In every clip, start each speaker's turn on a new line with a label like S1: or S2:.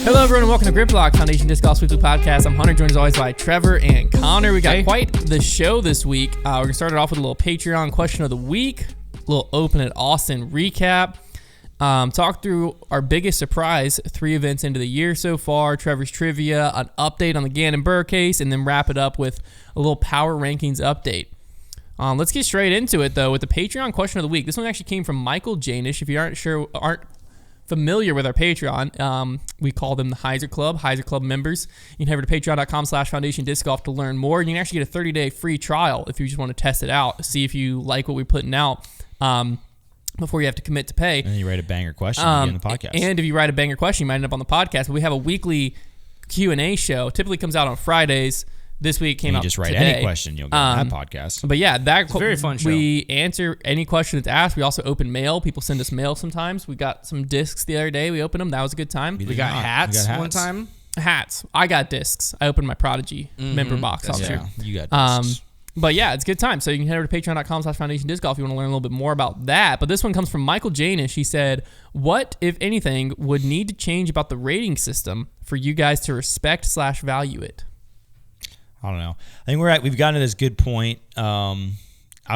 S1: Hello, everyone, and welcome to Griplock, Foundation Disc Golf's weekly podcast. I'm Hunter, joined as always by Trevor and Konner. We got quite the show this week. We're going to start it off with a little Patreon question of the week, a little Open at Austin recap, talk through our biggest surprise, 3 events into the year so far, Trevor's trivia, an update on the Gannon Burr case, and then wrap it up with a little power rankings update. Let's get straight into it, though, with the Patreon question of the week. This one actually came from Michael Janish. If you aren't familiar with our Patreon, we call them the Heiser Club members. You can head over to patreon.com/Foundation Disc Golf to learn more. You can actually get a 30-day free trial if you just want to test it out, see if you like what we're putting out before you have to commit to pay.
S2: And then you write a banger question on the podcast.
S1: And if you write a banger question, you might end up on the podcast. But we have a weekly Q&A show. Typically comes out on Fridays. This week came out
S2: today. You just write
S1: today.
S2: any question, you'll get on that podcast.
S1: But yeah,
S3: it's a very fun show.
S1: We answer any question that's asked. We also open mail. People send us mail sometimes. We got some discs the other day. We opened them. That was a good time.
S3: We got hats one time.
S1: Hats. I got discs. I opened my Prodigy member box.
S2: You got discs.
S1: But yeah, it's a good time. So you can head over to patreon.com/Foundation Disc Golf if you want to learn a little bit more about that. But this one comes from Michael Janish. He said, what, if anything, would need to change about the rating system for you guys to respect/value it?
S2: I don't know. I think we've gotten to this good point. I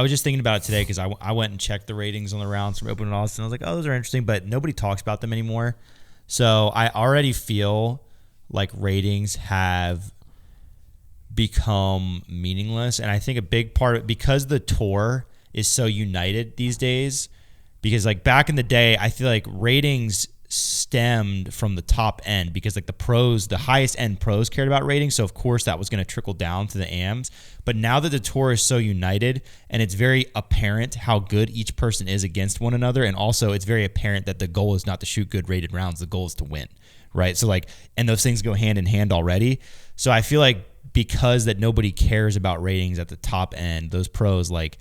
S2: was just thinking about it today because I went and checked the ratings on the rounds from Open and Austin. I was like, oh, those are interesting, but nobody talks about them anymore. So I already feel like ratings have become meaningless. And I think a big part of it, because the tour is so united these days, because like back in the day, I feel like ratings stemmed from the top end because like the highest end pros cared about ratings. So of course that was going to trickle down to the AMs. But now that the tour is so united and it's very apparent how good each person is against one another. And also it's very apparent that the goal is not to shoot good rated rounds. The goal is to win. Right. So like, and those things go hand in hand already. So I feel like because that nobody cares about ratings at the top end, those pros, like,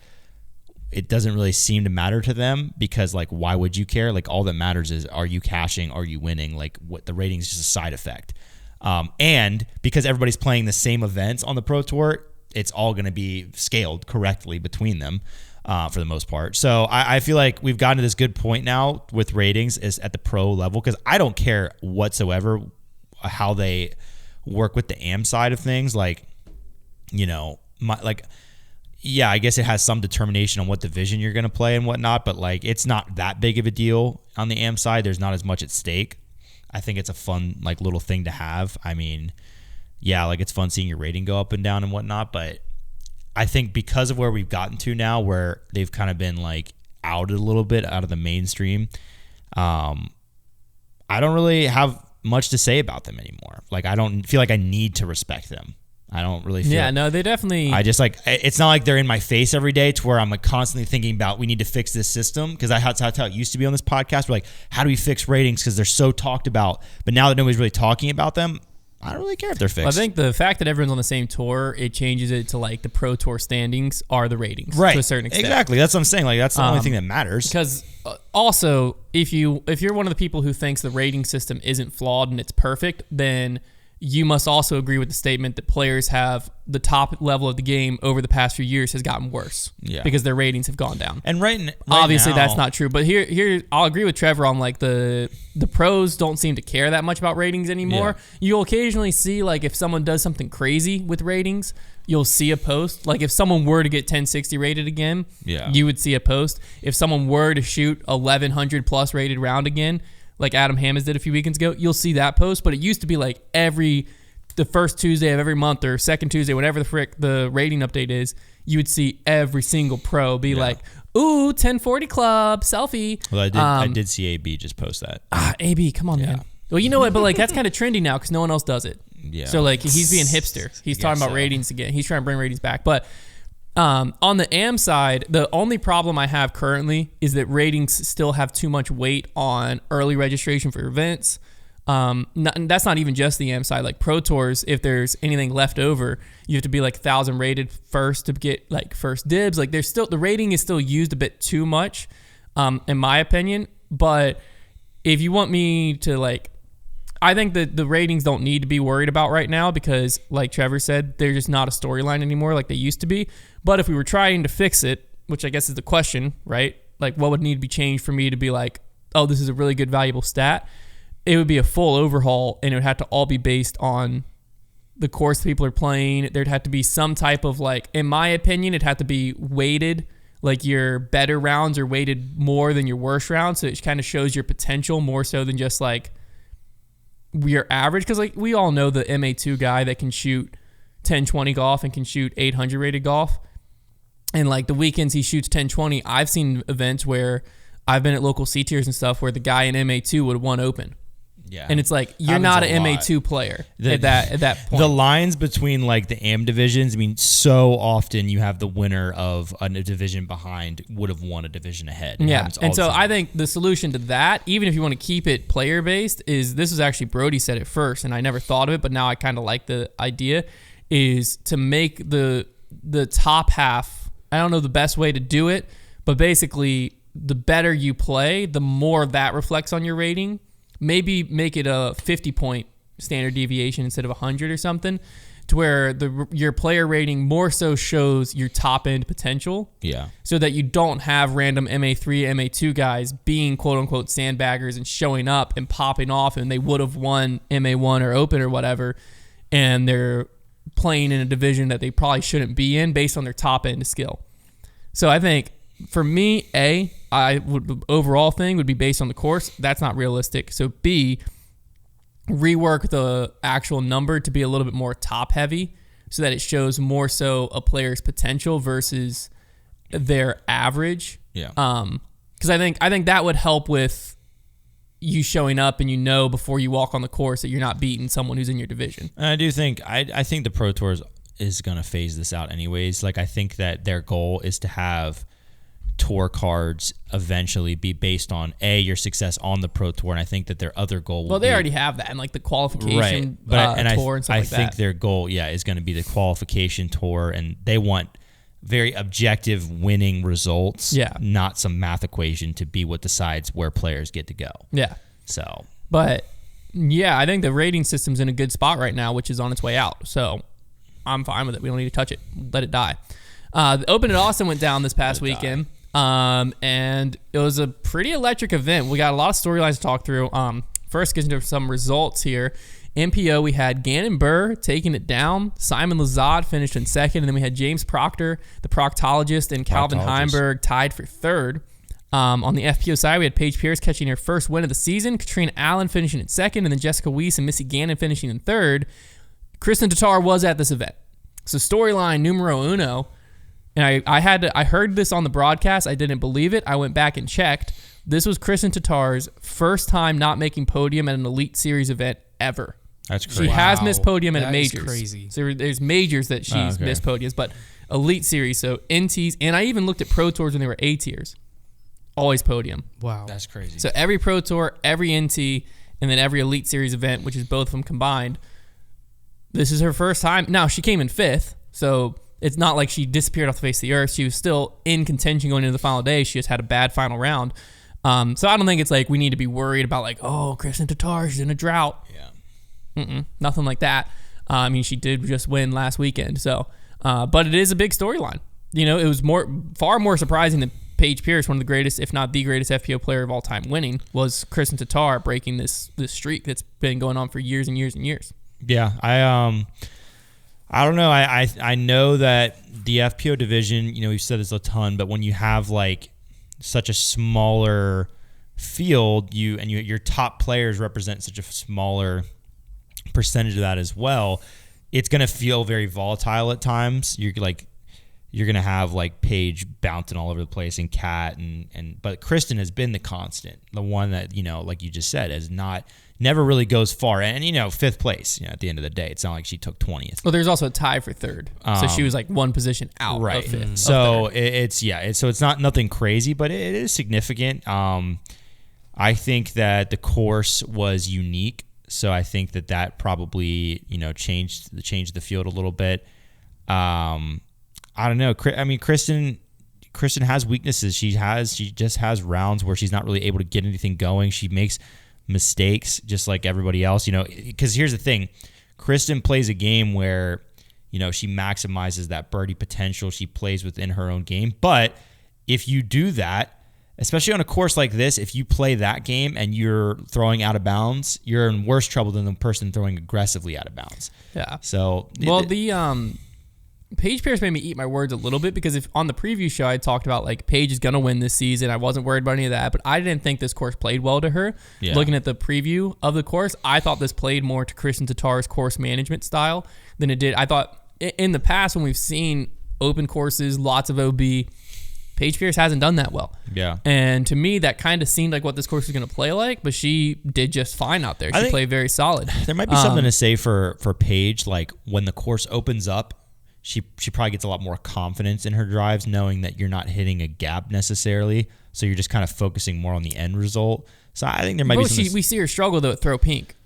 S2: it doesn't really seem to matter to them because, like, why would you care? Like, all that matters is, are you cashing? Are you winning? Like, what the rating is just a side effect. And because everybody's playing the same events on the Pro Tour, it's all going to be scaled correctly between them for the most part. So I feel like we've gotten to this good point now with ratings is at the pro level because I don't care whatsoever how they work with the AM side of things. Like, you know, yeah, I guess it has some determination on what division you're going to play and whatnot, but like it's not that big of a deal on the AM side. There's not as much at stake. I think it's a fun like little thing to have. I mean, yeah, like it's fun seeing your rating go up and down and whatnot, but I think because of where we've gotten to now, where they've kind of been like outed a little bit out of the mainstream, I don't really have much to say about them anymore. Like I don't feel like I need to respect them. I don't really feel.
S1: Yeah, no, they definitely.
S2: I just like it's not like they're in my face every day to where I'm like constantly thinking about we need to fix this system because that's how it used to be on this podcast. We're like, how do we fix ratings because they're so talked about? But now that nobody's really talking about them, I don't really care if they're fixed.
S1: I think the fact that everyone's on the same tour, it changes it to like the Pro Tour standings are the ratings to a certain extent.
S2: Exactly, that's what I'm saying. Like that's the only thing that matters.
S1: Because also, if you're one of the people who thinks the rating system isn't flawed and it's perfect, then you must also agree with the statement that players have the top level of the game over the past few years has gotten worse because their ratings have gone down.
S2: And right
S1: obviously
S2: now,
S1: that's not true. But here I'll agree with Trevor on like the pros don't seem to care that much about ratings anymore. Yeah. You'll occasionally see like if someone does something crazy with ratings, you'll see a post. Like if someone were to get 1060 rated again, you would see a post. If someone were to shoot 1100 plus rated round again, like Adam Hammonds did a few weekends ago, you'll see that post. But it used to be like the first Tuesday of every month or second Tuesday, whatever the rating update is, you would see every single pro be like, ooh, 1040 club, selfie.
S2: Well, I did see AB just post that.
S1: AB, come on, man. Well, you know what? But like that's kind of trendy now because no one else does it.
S2: Yeah.
S1: So like he's being hipster. He's talking about ratings again. He's trying to bring ratings back. But on the AM side, the only problem I have currently is that ratings still have too much weight on early registration for events. That's not even just the AM side. Like Pro Tours, if there's anything left over, you have to be like 1,000 rated first to get like first dibs. Like there's still the rating is still used a bit too much, in my opinion. But if you want me to like, I think that the ratings don't need to be worried about right now because, like Trevor said, they're just not a storyline anymore like they used to be. But if we were trying to fix it, which I guess is the question, right? Like, what would need to be changed for me to be like, oh, this is a really good, valuable stat? it would be a full overhaul, and it would have to all be based on the course people are playing. There'd have to be some type of, like, in my opinion, it'd have to be weighted. Like, your better rounds are weighted more than your worst rounds, so it kind of shows your potential more so than just, like, your average. Because, like, we all know the MA2 guy that can shoot 10-20 golf and can shoot 800 rated golf. And, like, the weekends he shoots 10-20, I've seen events where I've been at local C tiers and stuff where the guy in MA2 would have won open.
S2: Yeah.
S1: And it's like, you're not an MA2 player at that point.
S2: The lines between, like, the AM divisions, I mean, so often you have the winner of a division behind would have won a division ahead.
S1: Yeah. And so I think the solution to that, even if you want to keep it player based, is, this was actually Brody said it first, and I never thought of it, but now I kind of like the idea, is to make the top half, I don't know the best way to do it, but basically the better you play, the more that reflects on your rating. Maybe make it a 50-point standard deviation instead of 100 or something, to where your player rating more so shows your top-end potential.
S2: Yeah.
S1: So that you don't have random MA3, MA2 guys being quote-unquote sandbaggers and showing up and popping off, and they would have won MA1 or Open or whatever, and they're playing in a division that they probably shouldn't be in based on their top-end skill. So I think, for me, the overall thing would be based on the course. That's not realistic. So B, rework the actual number to be a little bit more top heavy, so that it shows more so a player's potential versus their average.
S2: Yeah.
S1: Because I think that would help with you showing up and before you walk on the course that you're not beating someone who's in your division.
S2: And I do think I think the Pro Tour is going to phase this out anyways. Like, I think that their goal is to have tour cards eventually be based on your success on the Pro Tour, and I think that their other goal will
S1: they already have that, and like the qualification tour and stuff
S2: I
S1: like that.
S2: I think their goal is going to be the qualification tour, and they want very objective winning results, not some math equation to be what decides where players get to go. But
S1: I think the rating system's in a good spot right now, which is on its way out, so I'm fine with it. We don't need to touch it. Let it die. The Open at Austin went down this past weekend. And it was a pretty electric event. We got a lot of storylines to talk through. First, getting into some results here. MPO, we had Gannon Burr taking it down. Simon Lazard finished in second. And then we had James Proctor, the proctologist, and Calvin Heimberg tied for third. On the FPO side, we had Paige Pierce catching her first win of the season. Katrina Allen finishing in second. And then Jessica Weiss and Missy Gannon finishing in third. Kristin Tattar was at this event. So storyline numero uno. And I heard this on the broadcast. I didn't believe it. I went back and checked. This was Kristin Tattar's first time not making podium at an Elite Series event ever.
S2: That's crazy.
S1: She has missed podium at majors.
S3: That is crazy.
S1: So there's majors that she's missed podiums, but Elite Series, so NTs, and I even looked at Pro Tours when they were A tiers. Always podium.
S3: Wow.
S2: That's crazy.
S1: So every Pro Tour, every NT, and then every Elite Series event, which is both of them combined. This is her first time. Now, she came in fifth, so it's not like she disappeared off the face of the earth. She was still in contention going into the final day. She just had a bad final round. So I don't think it's like we need to be worried about like, oh, Kristin Tattar, she's in a drought.
S2: Yeah.
S1: Nothing like that. I mean, she did just win last weekend. So, but it is a big storyline. It was far more surprising than Paige Pierce, one of the greatest, if not the greatest FPO player of all time winning, was Kristin Tattar breaking this streak that's been going on for years and years and years.
S2: Yeah. I don't know. I know that the FPO division, we've said this a ton, but when you have like such a smaller field, your top players represent such a smaller percentage of that as well, it's going to feel very volatile at times. You're going to have like Paige bouncing all over the place and Kat but Kristin has been the constant, the one that, like you just said, never really goes far. And, fifth place, at the end of the day, it's not like she took 20th.
S1: Well, there's also a tie for third. So she was like one position out of fifth.
S2: So it's not nothing crazy, but it is significant. I think that the course was unique. So I think that probably, changed the field a little bit. I don't know. I mean, Kristin has weaknesses. She just has rounds where she's not really able to get anything going. She makes mistakes just like everybody else, because here's the thing. Kristin plays a game where, she maximizes that birdie potential. She plays within her own game. But if you do that, especially on a course like this, if you play that game and you're throwing out of bounds, you're in worse trouble than the person throwing aggressively out of bounds.
S1: Yeah.
S2: So,
S1: the Paige Pierce made me eat my words a little bit, because if on the preview show I talked about like Paige is gonna win this season, I wasn't worried about any of that, but I didn't think this course played well to her. Yeah. Looking at the preview of the course, I thought this played more to Kristin Tattar's course management style than it did. I thought in the past when we've seen open courses, lots of OB, Paige Pierce hasn't done that well.
S2: Yeah.
S1: And to me, that kind of seemed like what this course was going to play like, but she did just fine out there. She played very solid.
S2: There might be something to say for Paige, like when the course opens up, she probably gets a lot more confidence in her drives, knowing that you're not hitting a gap necessarily. So you're just kind of focusing more on the end result. So I think there might be some.
S1: We see her struggle though at throw pink.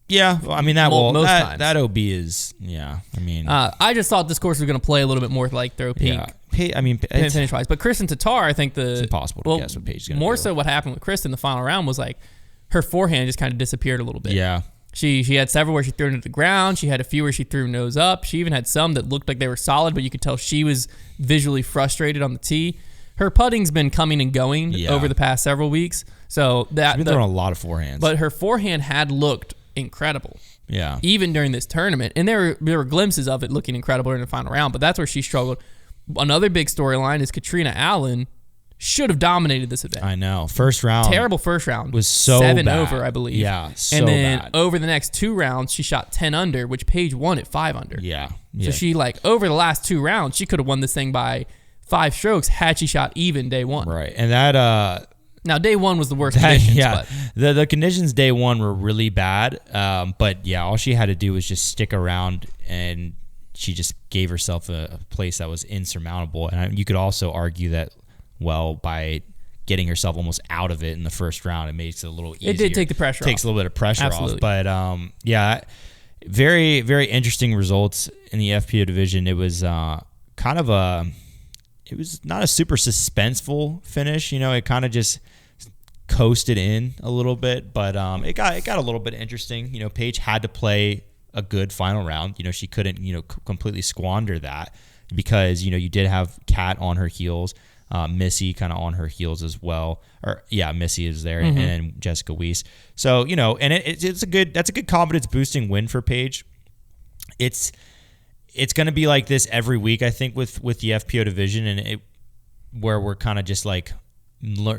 S2: Yeah, well, I mean
S1: most times.
S2: That OB is I mean,
S1: I just thought this course was going to play a little bit more like throw pink.
S2: Yeah. I mean,
S1: finish wise, but Kristin Tattar, I think it's
S2: impossible to guess what Paige is going to do.
S1: More so, what happened with Kristin the final round was like her forehand just kind of disappeared a little bit.
S2: Yeah.
S1: She had several where she threw it into the ground. She had a few where she threw nose up. She even had some that looked like they were solid, but you could tell she was visually frustrated on the tee. Her putting's been coming and going over the past several weeks. So
S2: she's been throwing a lot of forehands.
S1: But her forehand had looked incredible.
S2: Yeah.
S1: Even during this tournament. And there were glimpses of it looking incredible in the final round, but that's where she struggled. Another big storyline is Katrina Allen should have dominated this event.
S2: I know. First round.
S1: Terrible first round.
S2: Was so
S1: 7
S2: bad.
S1: over, I believe.
S2: Yeah, so
S1: and then
S2: bad.
S1: over the next 2 rounds, she shot 10 under, which Paige won at 5 under.
S2: Yeah.
S1: So she, over the last 2 rounds, she could have won this thing by 5 strokes had she shot even day 1.
S2: Right. And that...
S1: Now, day 1 was the worst conditions.
S2: Yeah. But. The conditions day 1 were really bad. But, yeah, all she had to do was just stick around, and she just gave herself a place that was insurmountable. And you could also argue that, by getting herself almost out of it in the first round, it makes it a little easier.
S1: It did take the pressure off.
S2: Takes a little bit of pressure
S1: Absolutely.
S2: off. But, very, very interesting results in the FPO division. It was it was not a super suspenseful finish. It kind of just coasted in a little bit, but it got a little bit interesting. Paige had to play a good final round. She couldn't, completely squander that, because, you did have Kat on her heels. Missy kind of on her heels as well. Missy is there, and Jessica Weiss. So, and that's a good confidence boosting win for Paige. It's going to be like this every week, I think, with the FPO division, and where we're kind of just like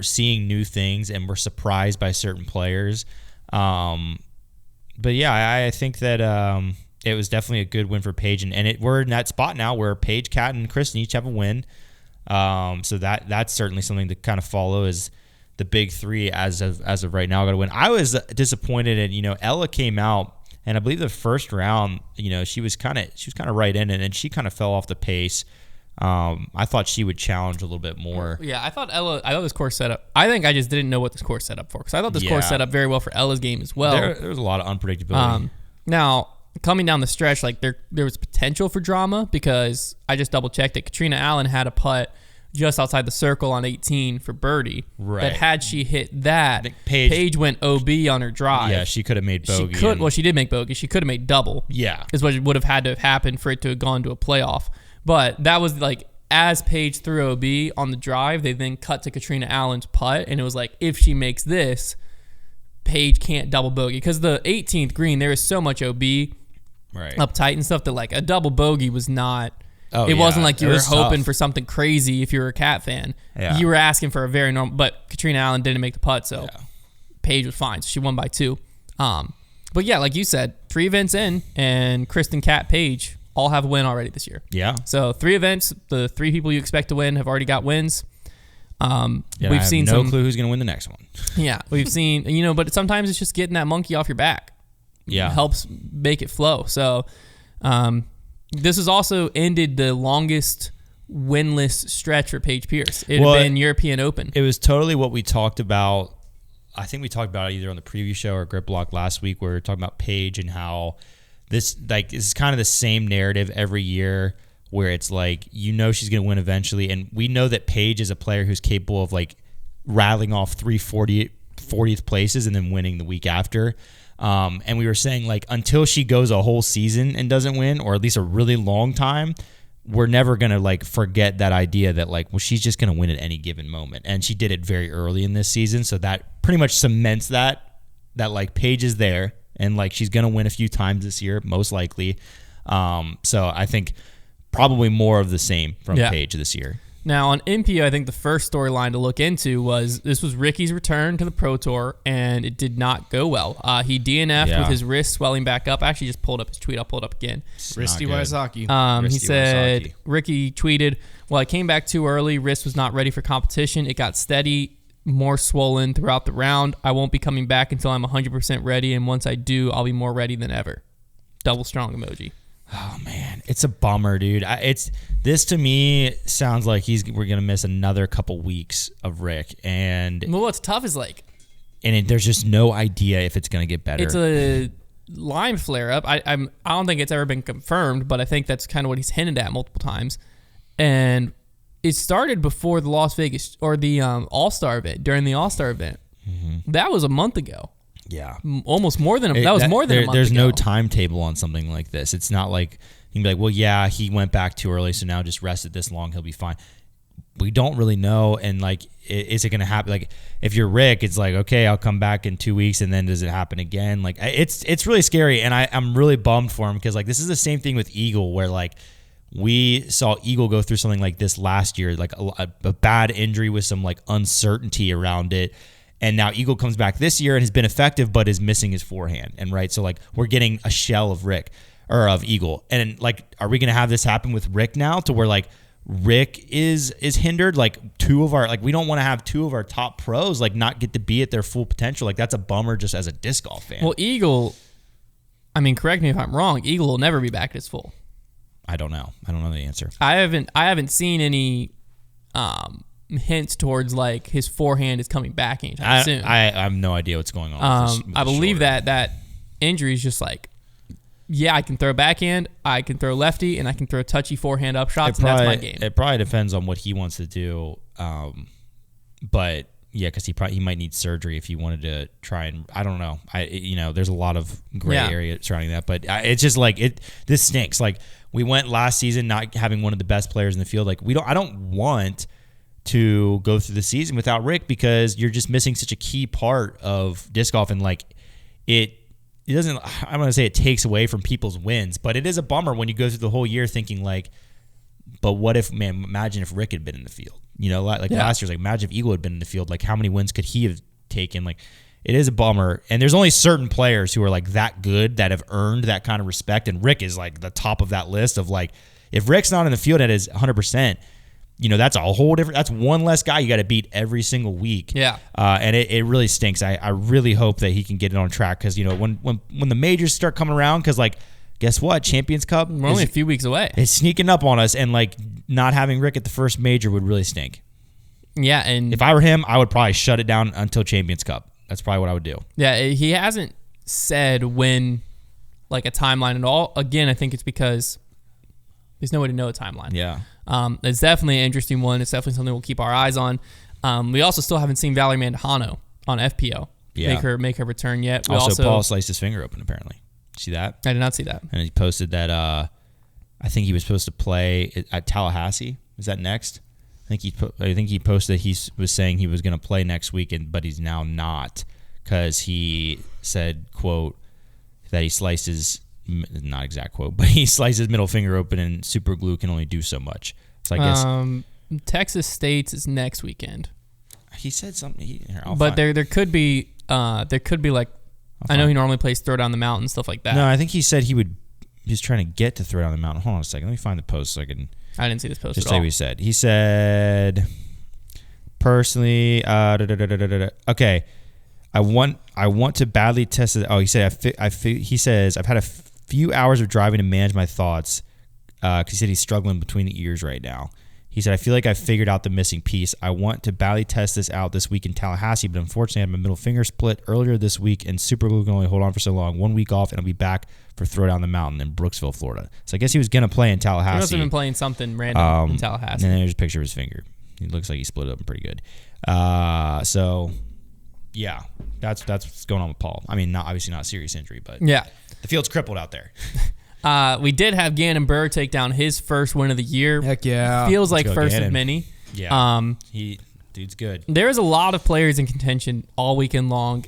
S2: seeing new things, and we're surprised by certain players. But yeah, I think that it was definitely a good win for Paige, and we're in that spot now where Paige, Kat, and Kristin each have a win. So that's certainly something to kind of follow as the big 3 as of right now got to win. I was disappointed, and Ella came out, and I believe the first round, she was kind of right in it, and she kind of fell off the pace. I thought she would challenge a little bit more.
S1: Yeah, I thought this course set up. I think I just didn't know what this course set up for, because I thought this course set up very well for Ella's game as well.
S2: There was a lot of unpredictability.
S1: Now, coming down the stretch, there was potential for drama, because I just double checked it. Katrina Allen had a putt just outside the circle on 18 for birdie.
S2: Right.
S1: But had she hit that, Paige went OB on her drive.
S2: Yeah, she could have made bogey.
S1: She did make bogey. She could have made double.
S2: Yeah.
S1: Is what would have had to have happened for it to have gone to a playoff. But that was as Paige threw OB on the drive, they then cut to Katrina Allen's putt, and it was if she makes this, Paige can't double bogey. Because the 18th green, there is so much OB up tight and stuff that a double bogey was not... It wasn't like you were hoping for something crazy if you were a Cat fan. Yeah. You were asking for a very normal... But Katrina Allen didn't make the putt, so Paige was fine. So she won by 2. But yeah, like you said, 3 events in, and Kristin, Kat, Paige all have a win already this year.
S2: Yeah.
S1: So 3 events, the 3 people you expect to win have already got wins.
S2: We've seen no clue who's going to win the next one.
S1: Yeah, we've seen, but sometimes it's just getting that monkey off your back.
S2: Yeah.
S1: It helps make it flow. So this has also ended the longest winless stretch for Paige Pierce. It had been European Open.
S2: It was totally what we talked about. I think we talked about it either on the preview show or Grip Block last week, where we were talking about Paige and how this is kind of the same narrative every year, where it's she's going to win eventually. And we know that Paige is a player who's capable of rattling off 3 40th places and then winning the week after. And we were saying until she goes a whole season and doesn't win, or at least a really long time, we're never going to like forget that idea that like, well, she's just going to win at any given moment. And she did it very early in this season. So that pretty much cements that like Paige is there and like she's going to win a few times this year, most likely. So I think probably more of the same from Paige this year.
S1: Now on MPO, I think the first storyline to look into was Ricky's return to the Pro Tour, and it did not go well. He DNF'd with his wrist swelling back up. I actually just pulled up his tweet. I'll pull it up again.
S3: Risty Wysocki.
S1: He said, Ricky tweeted, "Well, I came back too early. Wrist was not ready for competition. It got steady, more swollen throughout the round. I won't be coming back until I'm 100% ready, and once I do, I'll be more ready than ever." Double strong emoji.
S2: Oh man, it's a bummer, dude. This to me sounds like we're gonna miss another couple weeks of Rick, and
S1: well, what's tough is like,
S2: there's just no idea if it's gonna get better.
S1: It's a Lyme flare up. I don't think it's ever been confirmed, but I think that's kind of what he's hinted at multiple times, and it started before the Las Vegas or the All-Star event. During the All-Star event, that was a month ago.
S2: Yeah,
S1: almost more than that was more than a month
S2: There's
S1: ago.
S2: no timetable on something like this. It's not like you can be like, well, yeah, he went back too early, so now just rest it this long, he'll be fine. We don't really know, and like, is it going to happen? Like, if you're Rick, it's like, okay, I'll come back in 2 weeks, and then does it happen again? Like, it's really scary, and I'm really bummed for him because like this is the same thing with Eagle, where like we saw Eagle go through something like this last year, like a bad injury with some like uncertainty around it. And now Eagle comes back this year and has been effective, but is missing his forehand. And right, so like we're getting a shell of Rick or of Eagle. And like, are we going to have this happen with Rick now to where like Rick is hindered? Like we don't want to have two of our top pros like not get to be at their full potential. Like that's a bummer just as a disc golf fan.
S1: Well, Eagle, I mean, correct me if I'm wrong, Eagle will never be back at its full.
S2: I don't know the answer.
S1: I haven't seen any hints towards like his forehand is coming back anytime soon.
S2: I have no idea what's going on.
S1: I believe that injury is just like, I can throw backhand, I can throw lefty, and I can throw touchy forehand up shots, and that's my game.
S2: It probably depends on what he wants to do, but yeah, because he might need surgery if he wanted to try and I don't know. There's a lot of gray area surrounding that, but it's just like this stinks. Like we went last season not having one of the best players in the field. Like I don't want to go through the season without Rick because you're just missing such a key part of disc golf, and like it doesn't, I'm going to say it takes away from people's wins, but it is a bummer when you go through the whole year thinking like, but what if, man, imagine if Rick had been in the field, last year's like, imagine if Eagle had been in the field, like how many wins could he have taken? Like it is a bummer, and there's only certain players who are like that good that have earned that kind of respect, and Rick is like the top of that list of like, if Rick's not in the field at his 100%, that's a whole different, that's one less guy you got to beat every single week.
S1: Yeah.
S2: And it really stinks. I really hope that he can get it on track because, when the majors start coming around, because like, guess what? Champions Cup.
S1: We're only a few weeks away.
S2: It's sneaking up on us, and like not having Rick at the first major would really stink.
S1: Yeah. And
S2: if I were him, I would probably shut it down until Champions Cup. That's probably what I would do.
S1: Yeah. He hasn't said when, like a timeline at all. Again, I think it's because there's no way to know a timeline.
S2: Yeah.
S1: It's definitely an interesting one. It's definitely something we'll keep our eyes on. We also still haven't seen Valerie Mandujano on FPO make her return yet.
S2: Also, Paul sliced his finger open, apparently. See that?
S1: I did not see that.
S2: And he posted that I think he was supposed to play at Tallahassee. Is that next? I think he posted that he was saying he was going to play next weekend, but he's now not because he said, quote, that he sliced his, not exact quote, but he sliced his middle finger open and super glue can only do so much. So I guess
S1: Texas State's is next weekend.
S2: He said something.
S1: But there could be like, I know he normally plays throw down the mountain, stuff like that.
S2: No, I think he said he's trying to get to throw down the mountain. Hold on a second. Let me find the post so I can.
S1: I didn't see this post
S2: just
S1: at
S2: say
S1: all.
S2: what he said. He said, personally, okay, I want to badly test it. Oh, he said, he says, I've had a few hours of driving to manage my thoughts because he said he's struggling between the ears right now. He said, I feel like I've figured out the missing piece. I want to badly test this out this week in Tallahassee, but unfortunately I had my middle finger split earlier this week, and super glue can only hold on for so long. 1 week off, and I'll be back for Throw Down the Mountain in Brooksville, Florida. So I guess he was going to play in Tallahassee.
S1: He must have been playing something random in Tallahassee.
S2: And then there's a picture of his finger. He looks like he split it up pretty good. So, yeah, that's what's going on with Paul. I mean, obviously not a serious injury, but
S1: yeah,
S2: the field's crippled out there.
S1: We did have Gannon Burr take down his first win of the year.
S3: Heck yeah.
S1: Feels like first
S2: Gannon.
S1: of many.
S2: Yeah. Dude's good.
S1: There's a lot of players in contention all weekend long,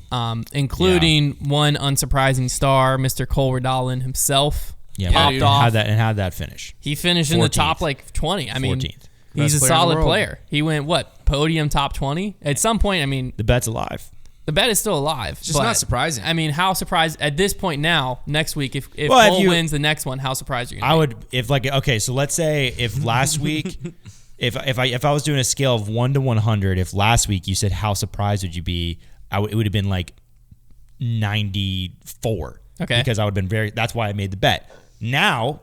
S1: including one unsurprising star, Mr. Cole Redalin himself.
S2: Yeah,
S1: popped off.
S2: How'd that finish?
S1: He finished in the top 20. I mean,
S2: 14th.
S1: He's a
S3: Best player in the
S1: solid
S3: world.
S1: player. He went, podium top 20? At some point, I mean,
S2: The bet's alive.
S1: the bet is still alive.
S3: It's just not surprising.
S1: I mean, how surprised at this point now, next week, if
S2: Well,
S1: Cole wins the next one, how surprised are you going to be?
S2: So let's say if last week, if I was doing a scale of 1 to 100, if last week you said how surprised would you be, it would have been like 94.
S1: Okay.
S2: Because I would have been that's why I made the bet. Now,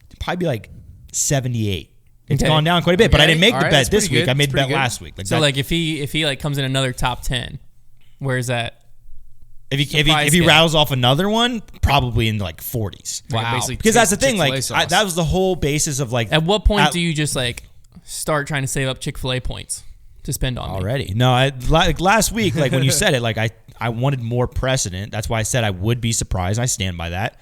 S2: it'd probably be like 78. It's gone down quite a bit, but I didn't make the bet this week. I made the bet last week.
S1: So if he comes in another top 10, where's that?
S2: If he rattles off another one, probably in like 40s.
S1: Wow.
S2: Because that's the thing. That was the whole basis of like.
S1: At what point do you just start trying to save up Chick-fil-A points to spend on
S2: already? No, last week, when you said it, I wanted more precedent. That's why I said I would be surprised. I stand by that.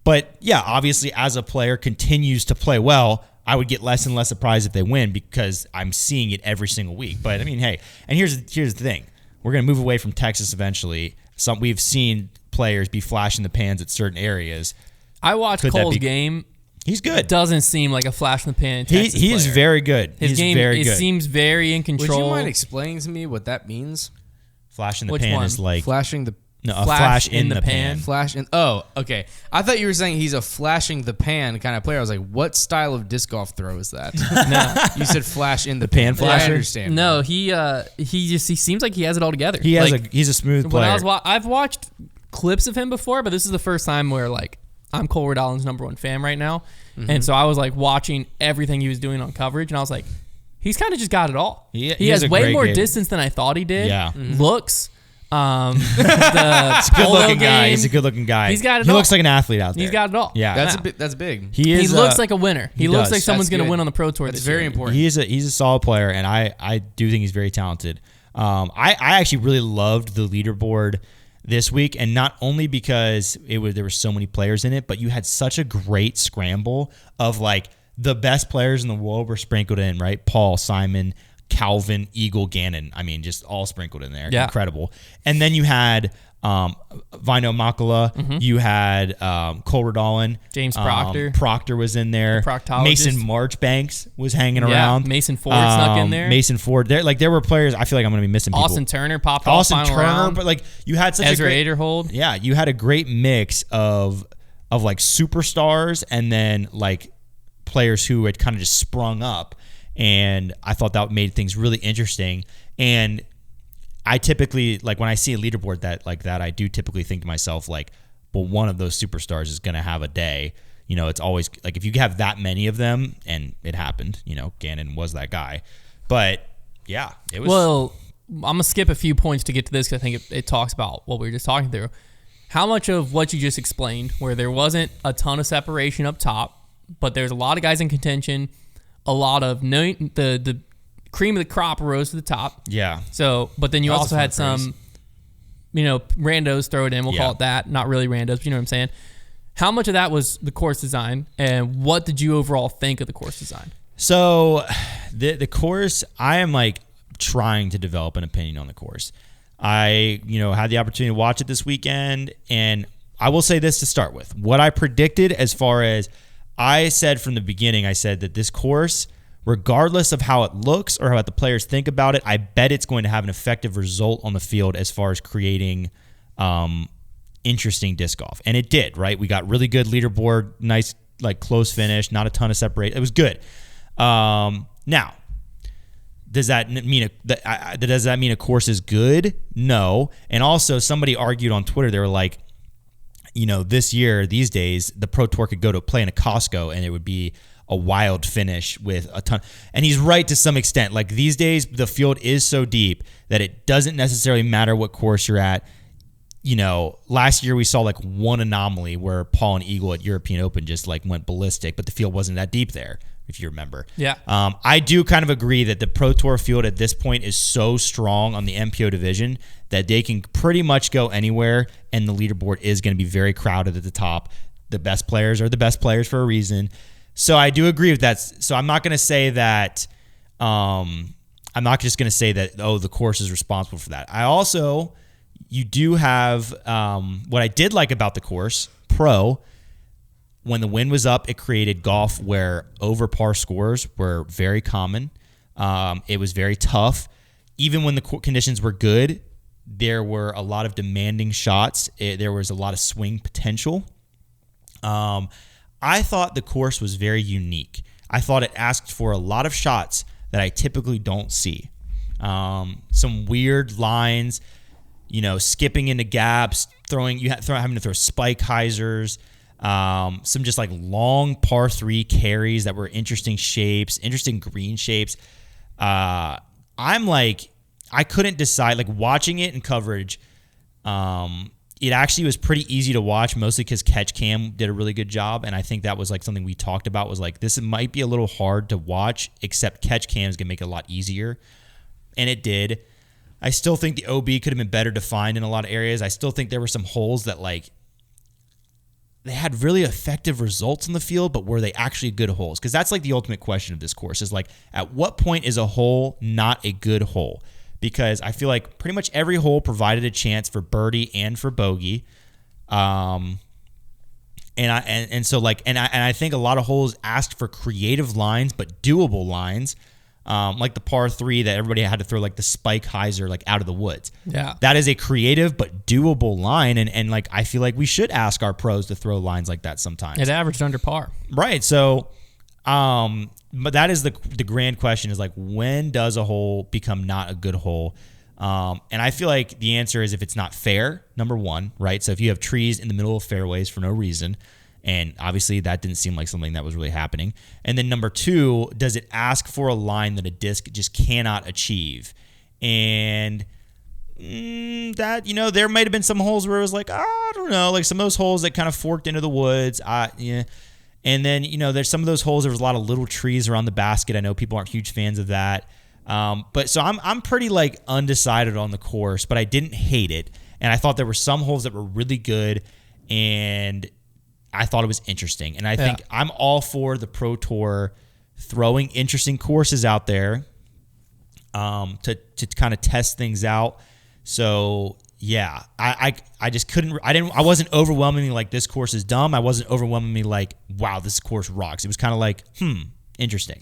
S2: But yeah, obviously, as a player continues to play well, I would get less and less surprised if they win because I'm seeing it every single week. But I mean, hey, and here's the thing: we're gonna move away from Texas eventually. We've seen players be flash in the pans at certain areas.
S1: I watched Cole's game.
S2: He's good.
S1: Doesn't seem like a flash in the pan. Texas
S2: He is
S1: player.
S2: very good.
S1: His
S2: He's
S1: game
S2: very good.
S1: seems very in control.
S3: Would you mind explaining to me what that means?
S2: Flash in the
S1: Which
S2: pan
S1: one?
S2: is like
S3: Flashing the
S2: a flash in the pan.
S3: Flash in. Oh, okay. I thought you were saying he's a flashing the pan kind of player. I was like, what style of disc golf throw is that?
S1: No,
S3: You said flash in the
S2: pan
S3: pan.
S2: flasher?
S3: I understand.
S1: no, he seems like he has it all together.
S2: He's a smooth player.
S1: I've watched clips of him before, but this is the first time where I'm Cole Redalin's #1 fan right now, and so I was watching everything he was doing on coverage, and I was like, he's kind of just got it all.
S2: He
S1: has
S2: a
S1: way
S2: great
S1: more
S2: game.
S1: distance than I thought he did.
S2: Yeah.
S1: Looks. The
S2: Good
S1: polo
S2: looking guy.
S1: game,
S2: He's a good looking guy.
S1: He's got it
S2: He
S1: all.
S2: looks like an athlete out there.
S1: He's got it all.
S2: Yeah.
S3: That's big.
S1: He looks like a winner. He looks
S2: does.
S1: like someone's
S3: That's
S1: going to
S3: good.
S1: win on the Pro Tour.
S3: That's
S1: this
S3: very
S1: year.
S3: important.
S2: He's a solid player, and I do think he's very talented. I actually really loved the leaderboard this week, and not only because there were so many players in it, but you had such a great scramble of the best players in the world were sprinkled in, right? Paul, Simon, Calvin, Eagle, Gannon. I mean, just all sprinkled in there.
S1: Yeah.
S2: Incredible. And then you had Vino Makala. You had Cole Redalin.
S1: James Proctor.
S2: Proctor was in there.
S1: Proctologist.
S2: Mason Marchbanks was hanging around.
S1: Mason Ford snuck in there.
S2: Mason Ford. There were players. I feel like I'm going to be missing people.
S1: Austin Turner popped off final round.
S2: But you had such
S1: Ezra
S2: a great,
S1: Aderhold.
S2: Yeah, you had a great mix of superstars and then players who had kind of just sprung up, and I thought that made things really interesting. And I typically when I see a leaderboard that I do typically think to myself well, one of those superstars is going to have a day. It's always if you have that many of them, and it happened. Gannon was that guy, but yeah, it was.
S1: Well, I'm gonna skip a few points to get to this because I think it talks about what we were just talking through. How much of what you just explained, where there wasn't a ton of separation up top, but there's a lot of guys in contention, a lot of the cream of the crop rose to the top.
S2: Yeah.
S1: So, but then you also had some, randos throw it in. We'll call it that. Not really randos, but you know what I'm saying. How much of that was the course design, and what did you overall think of the course design?
S2: So, the course, I am trying to develop an opinion on the course. I, had the opportunity to watch it this weekend, and I will say this to start with. What I predicted, as far as I said from the beginning, I said that this course, regardless of how it looks or how the players think about it, I bet it's going to have an effective result on the field as far as creating interesting disc golf. And it did, right? We got really good leaderboard, nice, close finish, not a ton of separate. It was good. Now, does that mean a course is good? No. And also, somebody argued on Twitter, they were like, this year, these days, the Pro Tour could go to play in a Costco and it would be a wild finish with a ton. And he's right to some extent. These days, the field is so deep that it doesn't necessarily matter what course you're at. Last year we saw one anomaly where Paul and Eagle at European Open just went ballistic, but the field wasn't that deep there, if you remember.
S1: Yeah.
S2: I do kind of agree that the Pro Tour field at this point is so strong on the MPO division that they can pretty much go anywhere, and the leaderboard is going to be very crowded at the top. the best players are the best players for a reason. So I do agree with that. So I'm not going to say that. I'm not just going to say that, the course is responsible for that. You do have what I did like about the course, when the wind was up, it created golf where over par scores were very common. It was very tough. Even when the conditions were good, there were a lot of demanding shots. There was a lot of swing potential. I thought the course was very unique. I thought it asked for a lot of shots that I typically don't see. Some weird lines, skipping into gaps, having to throw spike hyzers, some just like long par 3 carries that were interesting shapes, interesting green shapes. I couldn't decide, like watching it in coverage. It actually was pretty easy to watch, mostly because Catch Cam did a really good job. And I think that was like something we talked about, was like, this might be a little hard to watch, except Catch Cam is going to make it a lot easier. And it did. I still think the OB could have been better defined in a lot of areas. I still think there were some holes that they had really effective results in the field, but were they actually good holes? Because that's like the ultimate question of this course, is like, at what point is a hole not a good hole? Because I feel like pretty much every hole provided a chance for birdie and for bogey. I think a lot of holes asked for creative lines, but doable lines. Like the par 3 that everybody had to throw like the spike hyzer like out of the woods.
S1: Yeah.
S2: That is a creative but doable line. And like, I feel like we should ask our pros to throw lines like that sometimes.
S1: It averaged under par.
S2: Right. So, but that is the grand question, is like, when does a hole become not a good hole? And I feel like the answer is if it's not fair, number one, right? So if you have trees in the middle of fairways for no reason, and obviously that didn't seem like something that was really happening. And then number 2, does it ask for a line that a disc just cannot achieve? And that, there might have been some holes where it was like, I don't know, like some of those holes that kind of forked into the woods. Yeah. And then, there's some of those holes, there was a lot of little trees around the basket. I know people aren't huge fans of that. But so I'm pretty like undecided on the course, but I didn't hate it. And I thought there were some holes that were really good, and I thought it was interesting. And I think I'm all for the Pro Tour throwing interesting courses out there to kind of test things out. So yeah, I wasn't overwhelmingly like, this course is dumb. I wasn't overwhelmingly like, wow, this course rocks. It was kind of like, interesting.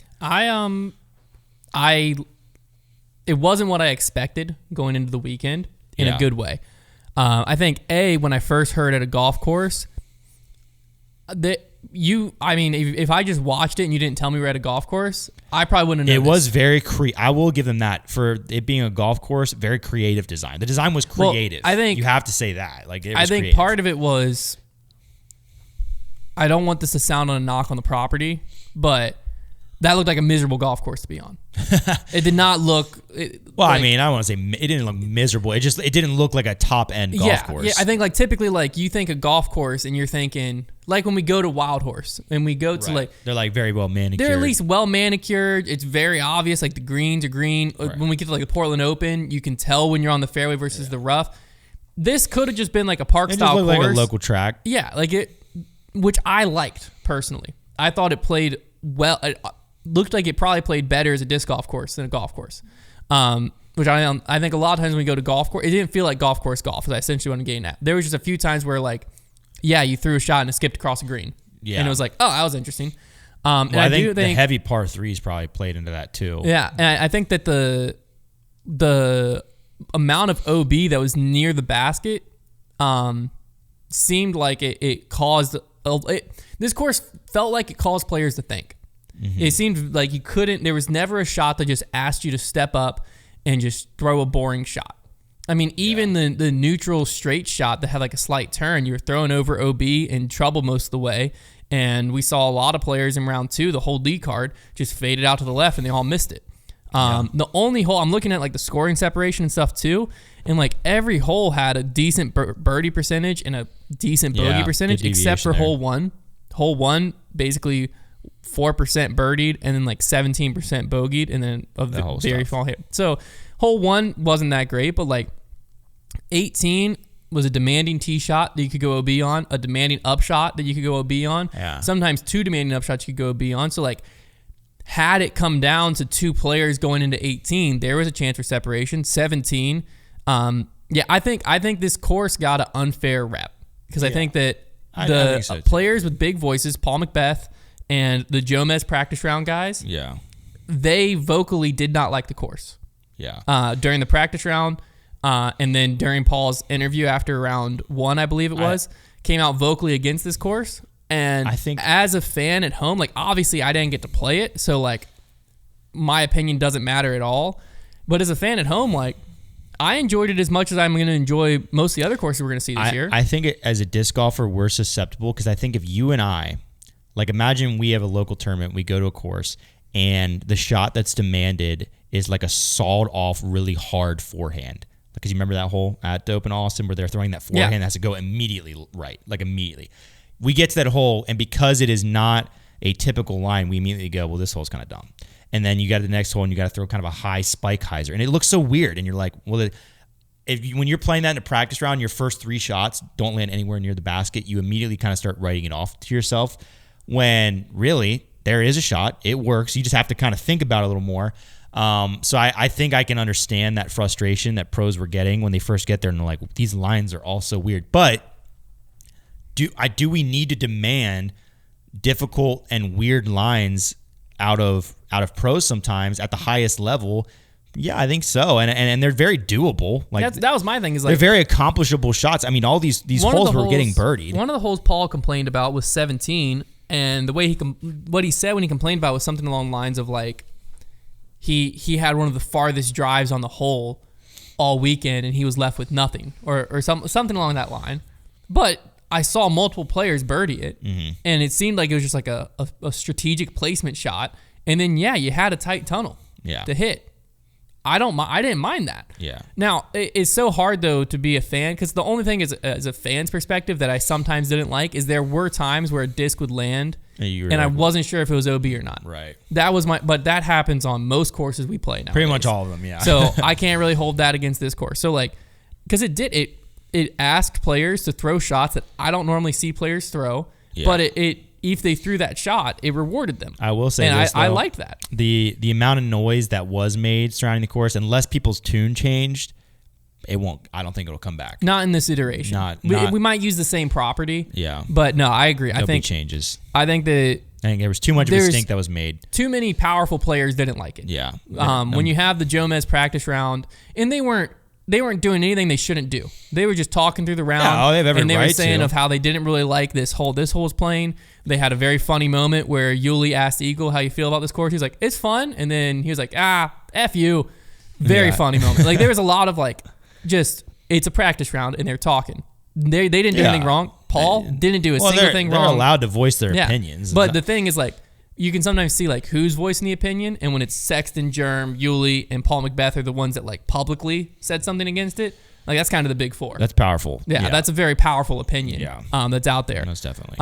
S1: It wasn't what I expected going into the weekend in a good way. I think when I first heard at a golf course, if I just watched it and you didn't tell me we're at a golf course, I probably wouldn't have known.
S2: It was very I will give them that, for it being a golf course. Very creative design. The design was creative.
S1: Well, I think
S2: you have to say that. Like, it was
S1: creative. Part of it was, I don't want this to sound on a knock on the property, but that looked like a miserable golf course to be on. It did not look.
S2: I don't want to say it didn't look miserable. It didn't look like a top end golf course.
S1: Yeah, I think like typically like you think a golf course and you're thinking like when we go to Wild Horse and we go to like,
S2: they're like very well manicured.
S1: They're at least well manicured. It's very obvious, like the greens are green. Right. When we get to like the Portland Open, you can tell when you're on the fairway versus the rough. This could have just been like a park style course,
S2: like a local track.
S1: Yeah, like it, which I liked personally. I thought it played well. It looked like it probably played better as a disc golf course than a golf course. Which I think a lot of times when we go to golf course, it didn't feel like golf course golf, is essentially what I'm getting at. There was just a few times where like, yeah, you threw a shot and it skipped across the green. Yeah. And it was like, oh, that was interesting. And
S2: I think the heavy par 3s probably played into that too.
S1: Yeah. And I think that the amount of OB that was near the basket seemed like it caused, this course felt like it caused players to think. Mm-hmm. It seemed like there was never a shot that just asked you to step up and just throw a boring shot. I mean, even the neutral straight shot that had like a slight turn, you were throwing over OB in trouble most of the way. And we saw a lot of players in round 2, the whole lead card just faded out to the left and they all missed it. The only hole, I'm looking at like the scoring separation and stuff too, and like every hole had a decent birdie percentage and a decent bogey percentage, except for hole 1. Hole 1 basically 4% birdied and then like 17% bogeyed, and then of the very small hit. So hole 1 wasn't that great, but like 18, was a demanding tee shot that you could go OB on, a demanding up shot that you could go OB on.
S2: Yeah.
S1: Sometimes 2 demanding up shots you could go OB on. So like, had it come down to 2 players going into 18, there was a chance for separation. 17, I think this course got an unfair rep because I think that
S2: I
S1: the
S2: think so too.
S1: players with big voices, Paul McBeth and the Jomez practice round guys, they vocally did not like the course. During the practice round, and then during Paul's interview after round 1, I believe it was, came out vocally against this course. And I think as a fan at home, like obviously I didn't get to play it, so like my opinion doesn't matter at all. But as a fan at home, like I enjoyed it as much as I'm going to enjoy most of the other courses we're going to see this year.
S2: I think as a disc golfer, we're susceptible because I think if you and I, like imagine we have a local tournament, we go to a course, and the shot that's demanded is like a sawed off, really hard forehand. Because you remember that hole at the Open Austin where they're throwing that forehand that has to go immediately right, like immediately. We get to that hole, and because it is not a typical line, we immediately go, well, this hole's kind of dumb. And then you got the next hole, and you got to throw kind of a high spike hyzer. And it looks so weird, and you're like, well, when you're playing that in a practice round, your first 3 shots don't land anywhere near the basket, you immediately kind of start writing it off to yourself when really there is a shot. It works. You just have to kind of think about it a little more. So I think I can understand that frustration that pros were getting when they first get there, and they're like, these lines are all so weird. But do we need to demand difficult and weird lines out of pros sometimes at the highest level? Yeah, I think so, and they're very doable. Like
S1: that was my thing. Is like
S2: they're very accomplishable shots. I mean, all these holes were getting birdied.
S1: One of the holes Paul complained about was 17, and the way what he said when he complained about was something along the lines of like he had one of the farthest drives on the hole all weekend, and he was left with nothing, or something along that line. But I saw multiple players birdie it, and it seemed like it was just like a strategic placement shot. And then, you had a tight tunnel to hit. I didn't mind that. Yeah. Now, it's so hard, though, to be a fan, because the only thing is, as a fan's perspective that I sometimes didn't like is there were times where a disc would land, and I wasn't sure if it was OB or not.
S2: Right.
S1: But that happens on most courses we play now.
S2: Pretty much all of them, yeah.
S1: So I can't really hold that against this course. So, like, because it asked players to throw shots that I don't normally see players throw, but if they threw that shot, it rewarded them.
S2: I will say this, though,
S1: I liked that.
S2: The amount of noise that was made surrounding the course, unless people's tune changed, it won't. I don't think it'll come back.
S1: Not in this iteration. We might use the same property.
S2: Yeah.
S1: But no, I agree.
S2: No big changes.
S1: I think there
S2: was too much of a stink that was made.
S1: Too many powerful players didn't like it.
S2: Yeah.
S1: When you have the Jomez practice round, and they weren't doing anything they shouldn't do. They were just talking through the round.
S2: They have every
S1: and they
S2: right
S1: were saying
S2: to.
S1: of how they didn't really like this hole. This hole was playing. They had a very funny moment where Yuli asked Eagle how you feel about this course. He was like, it's fun. And then he was like, F you. Very funny moment. Like there was a lot of like, just, it's a practice round and they're talking. They didn't do anything wrong. Paul didn't do a single thing wrong.
S2: They're allowed to voice their opinions.
S1: But the thing is like, you can sometimes see like who's voicing the opinion, and when it's Sexton, Germ, Yuli, and Paul McBeth are the ones that like publicly said something against it. Like that's kind of the big 4.
S2: That's powerful.
S1: Yeah, that's a very powerful opinion. That's out there.
S2: Most definitely.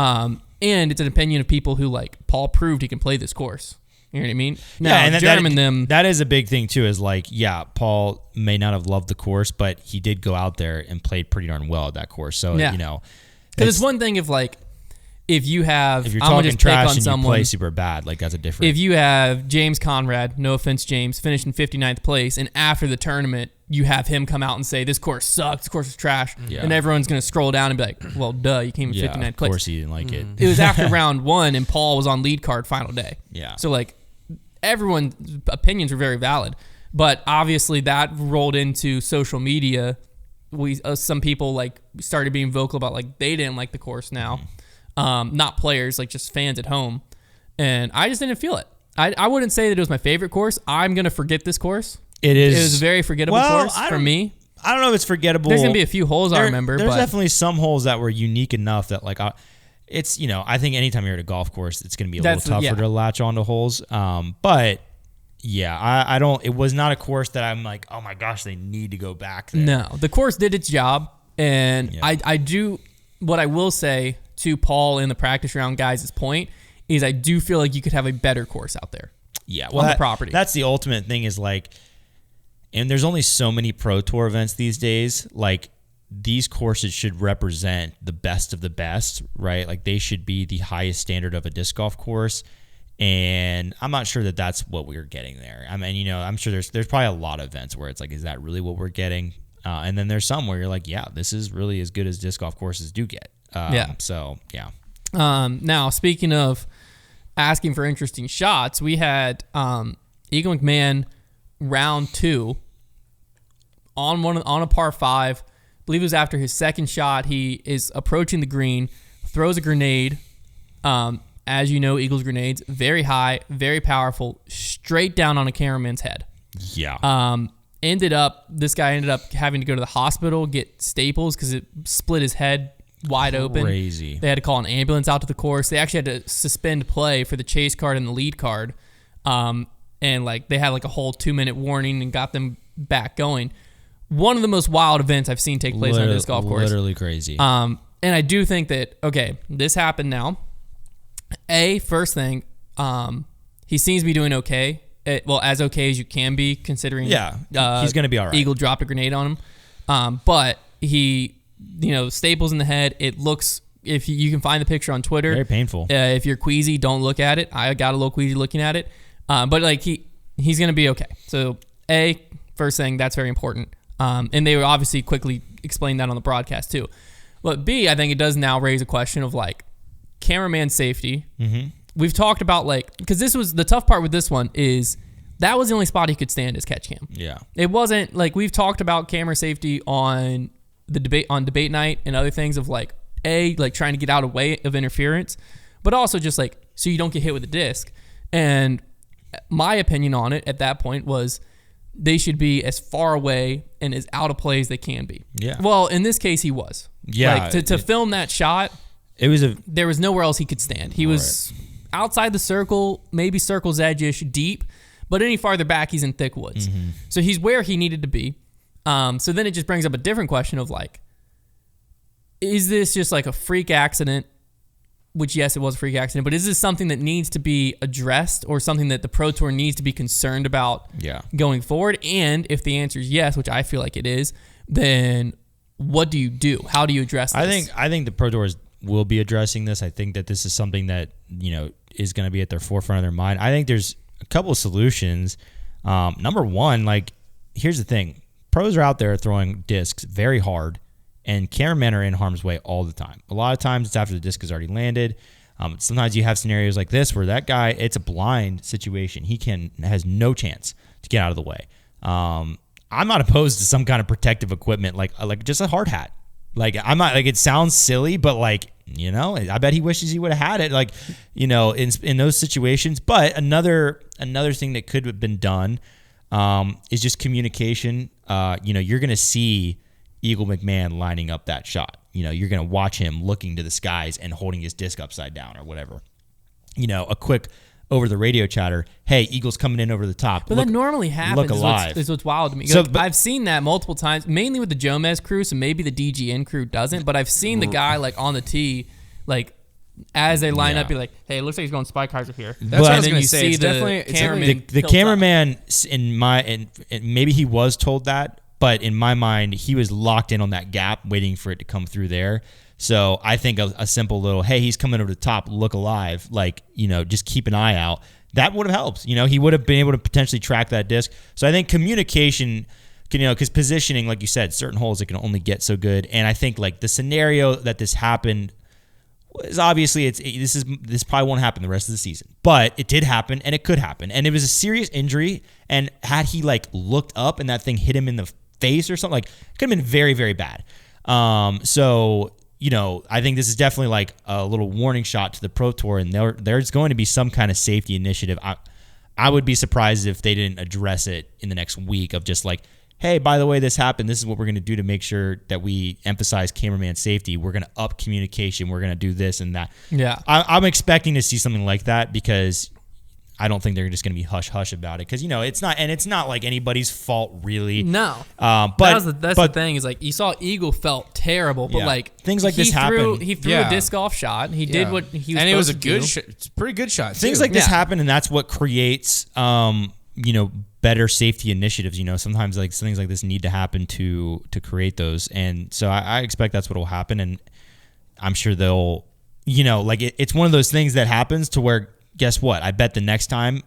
S1: And it's an opinion of people who like Paul proved he can play this course. You know what I mean? Now,
S2: and
S1: Germ and them.
S2: That is a big thing too. Is like, Paul may not have loved the course, but he did go out there and played pretty darn well at that course. So
S1: because it's one thing if like. If you're
S2: talking trash and you play super bad, like that's a different.
S1: If you have James Conrad, no offense, James, finished in 59th place, and after the tournament, you have him come out and say, this course sucks, this course is trash, and everyone's going to scroll down and be like, well, duh, you came in 59th place. Of
S2: course he didn't like it.
S1: It was after round 1, and Paul was on lead card final day.
S2: Yeah.
S1: So, like, everyone's opinions were very valid. But obviously that rolled into social media. Some people, like, started being vocal about, like, they didn't like the course now. Not players, like just fans at home. And I just didn't feel it. I wouldn't say that it was my favorite course. I'm going to forget this course.
S2: It is.
S1: It was a very forgettable course for me.
S2: I don't know if it's forgettable.
S1: There's going to be a few holes I remember.
S2: There's definitely some holes that were unique enough that like, it's, I think anytime you're at a golf course, it's going to be a little tougher to latch onto holes. But I don't, it was not a course that I'm like, oh my gosh, they need to go back there.
S1: No, the course did its job. And I do, what I will say to Paul in the practice round guys' point is I do feel like you could have a better course out there.
S2: Yeah,
S1: on the property.
S2: That's the ultimate thing is like, and there's only so many Pro Tour events these days. Like these courses should represent the best of the best, right? Like they should be the highest standard of a disc golf course. And I'm not sure that that's what we're getting there. I mean, I'm sure there's probably a lot of events where it's like, is that really what we're getting? And then there's some where you're like, yeah, this is really as good as disc golf courses do get. So, yeah.
S1: Now, speaking of asking for interesting shots, we had Eagle McMahon round 2 on a par 5. I believe it was after his second shot. He is approaching the green, throws a grenade. As you know, Eagles grenades, very high, very powerful, straight down on a cameraman's head.
S2: Yeah.
S1: This guy ended up having to go to the hospital, get staples because it split his head wide open.
S2: Crazy.
S1: They had to call an ambulance out to the course. They actually had to suspend play for the chase card and the lead card. And they had a whole 2-minute warning and got them back going. One of the most wild events I've seen take place on this golf course.
S2: Literally crazy.
S1: And I do think that, okay, this happened now. First thing, he seems to be doing okay. As okay as you can be, considering
S2: he's going to be all right.
S1: Eagle dropped a grenade on him. But he, staples in the head. It looks, if you can find the picture on Twitter.
S2: Very painful.
S1: If you're queasy, don't look at it. I got a little queasy looking at it. But he's going to be okay. So first thing, that's very important. And they would obviously quickly explain that on the broadcast too. But B, I think it does now raise a question of cameraman safety. Mm-hmm. We've talked about because this was the tough part with this one is that was the only spot he could stand as catch cam.
S2: Yeah.
S1: It wasn't we've talked about camera safety on the debate night and other things of trying to get out of way of interference, but also just so you don't get hit with a disc. And my opinion on it at that point was they should be as far away and as out of play as they can be.
S2: Yeah.
S1: Well, in this case, he was.
S2: Yeah.
S1: To film that shot, there was nowhere else he could stand. He was outside the circle, maybe circle's edge-ish deep, but any farther back, he's in thick woods. Mm-hmm. So he's where he needed to be. So then it just brings up a different question of is this just a freak accident? Which, yes, it was a freak accident, but is this something that needs to be addressed or something that the Pro Tour needs to be concerned about going forward? And if the answer is yes, which I feel like it is, then what do you do? How do you address this?
S2: I think the Pro Tours will be addressing this. I think that this is something that, is going to be at their forefront of their mind. I think there's a couple of solutions. Number one, here's the thing. Pros are out there throwing discs very hard, and cameramen are in harm's way all the time. A lot of times it's after the disc has already landed. Sometimes you have scenarios like this where that guy, it's a blind situation. He has no chance to get out of the way. I'm not opposed to some kind of protective equipment, like just a hard hat. I'm not it sounds silly, but I bet he wishes he would have had it, in those situations. But another thing that could have been done is just communication. You're going to see Eagle McMahon lining up that shot. You're going to watch him looking to the skies and holding his disc upside down or whatever. A quick over the radio chatter, hey, Eagle's coming in over the top.
S1: But that normally happens.
S2: Look alive.
S1: Is what's wild to me.
S2: So,
S1: I've seen that multiple times, mainly with the Jomez crew, so maybe the DGN crew doesn't, but I've seen the guy on the tee, as they line up, be like, hey, it looks like he's going Spikeheiser here.
S3: That's what I was
S1: going to
S3: say.
S1: See the cameraman.
S2: The cameraman, and maybe he was told that, but in my mind, he was locked in on that gap, waiting for it to come through there. So I think a simple little, hey, he's coming over the top, look alive, just keep an eye out. That would have helped. He would have been able to potentially track that disc. So I think communication, because positioning, like you said, certain holes, it can only get so good. And I think the scenario that this happened is obviously this probably won't happen the rest of the season, but it did happen and it could happen. And it was a serious injury. And had he looked up and that thing hit him in the face or something, it could have been very, very bad. So I think this is definitely a little warning shot to the Pro Tour, and there's going to be some kind of safety initiative. I would be surprised if they didn't address it in the next week of just hey, by the way, this happened. This is what we're going to do to make sure that we emphasize cameraman safety. We're going to up communication. We're going to do this and that.
S1: Yeah.
S2: I'm expecting to see something like that because I don't think they're just going to be hush-hush about it because, it's not anybody's fault really.
S1: No.
S2: But
S1: that's the thing is you saw Eagle felt terrible, but
S2: things like this happen.
S1: He threw a disc golf shot. He did what he was
S3: and it was a
S1: good
S3: good shot. It's a pretty good shot.
S2: Things like this happen, and that's what creates, better safety initiatives. Sometimes like things like this need to happen to create those. And so I expect that's what will happen. And I'm sure they'll, it's one of those things that happens to where, guess what? I bet the next time,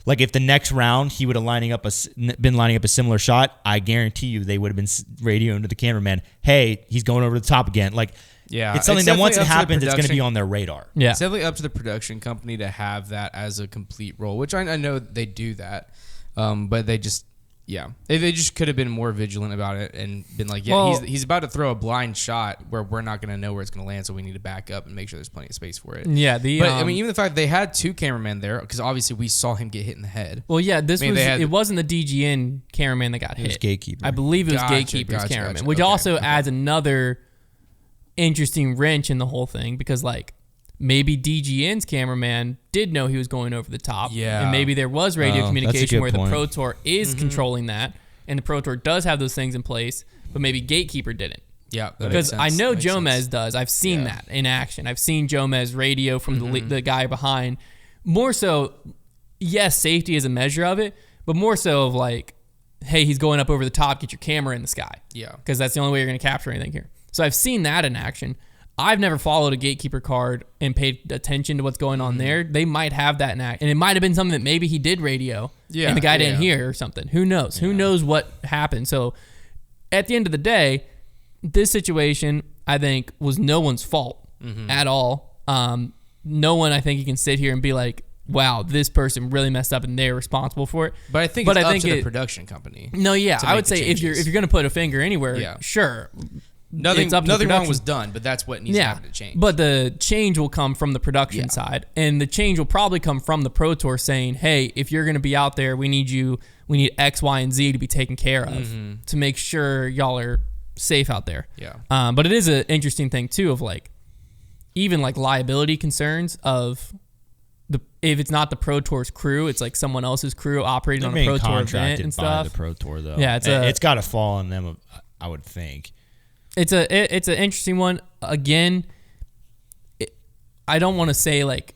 S2: like if the next round he would have been lining up a similar shot, I guarantee you they would have been radioing to the cameraman, hey, he's going over the top again. Like,
S3: yeah,
S2: it's something that once it happens, it's going to be on their radar.
S1: Yeah.
S3: It's definitely up to the production company to have that as a complete role, which I know they do that. But they just, they just could have been more vigilant about it and been like, he's about to throw a blind shot where we're not going to know where it's going to land, so we need to back up and make sure there's plenty of space for it.
S1: Yeah.
S3: But even the fact they had 2 cameramen there, because obviously we saw him get hit in the head.
S1: Well, yeah, it wasn't the DGN cameraman that got hit.
S2: It was Gatekeeper.
S1: I believe it was Gatekeeper's cameraman, which also adds another interesting wrench in the whole thing, because like maybe DGN's cameraman did know he was going over the top.
S3: Yeah.
S1: And maybe there was radio communication where
S2: point.
S1: the Pro Tour is controlling that, and the Pro Tour does have those things in place, but maybe Gatekeeper didn't.
S3: Yeah.
S1: Because I know Jomez does. I've seen that in action. I've seen Jomez radio from the guy behind. More so, yes, safety is a measure of it, but more so of like, hey, he's going up over the top, get your camera in the sky.
S3: Yeah.
S1: Because that's the only way you're going to capture anything here. So I've seen that in action. I've never followed a Gatekeeper card and paid attention to what's going on there. They might have that in act. And it might have been something that maybe he did radio and the guy didn't hear or something. Who knows? Who knows what happened? So at the end of the day, this situation, I think, was no one's fault at all. No one, I think, you can sit here and be like, wow, this person really messed up and they're responsible for it.
S3: But I think it's up to the production company.
S1: No, yeah. I would say if you're going to put a finger anywhere, sure.
S3: Nothing wrong was done, but that's what needs to happen to change.
S1: But the change will come from the production side, and the change will probably come from the Pro Tour saying, hey, if you're going to be out there, we need X, Y, and Z to be taken care of to make sure y'all are safe out there.
S3: Yeah.
S1: But it is an interesting thing, too, of like, even like liability concerns of if it's not the Pro Tour's crew, it's like someone else's crew operating on a Pro Tour event and stuff.
S2: By the Pro Tour, though.
S1: Yeah,
S2: it's got to fall on them, I would think.
S1: It's an interesting one. Again, I don't want to say like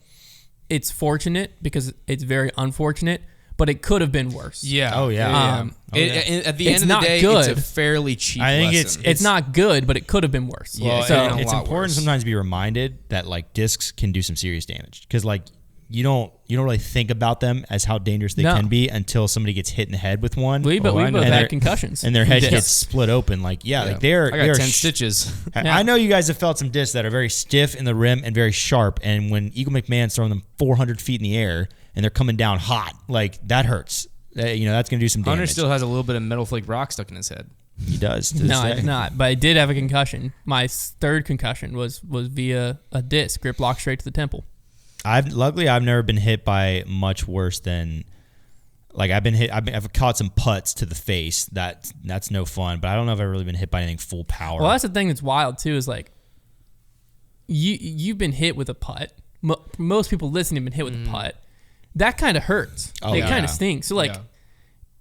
S1: it's fortunate, because it's very unfortunate, but it could have been worse.
S3: Yeah.
S2: Oh yeah.
S3: At the end of the day, it's a fairly cheap lesson.
S1: It's not good, but it could have been worse.
S2: Well,
S1: so
S2: it's important sometimes to be reminded that like discs can do some serious damage, because like you don't really think about them as how dangerous they can be until somebody gets hit in the head with one.
S1: We both had concussions,
S2: and their head gets split open. Like like they're
S3: I got 10 stitches.
S2: I know you guys have felt some discs that are very stiff in the rim and very sharp, and when Eagle McMahon's throwing them 400 feet in the air and they're coming down hot, like that hurts. That's gonna do some damage.
S3: Hunter still has a little bit of metal flake rock stuck in his head.
S2: He does.
S1: No, I did not. But I did have a concussion. My third concussion was via a disc, grip lock straight to the temple.
S2: Luckily I've never been hit by much worse than, like I've been hit. I've caught some putts to the face. That's no fun. But I don't know if I've really been hit by anything full power.
S1: Well, that's the thing that's wild too. Is like you've been hit with a putt. Most people listening have been hit with a putt. That kind of hurts. It kind of stinks. So like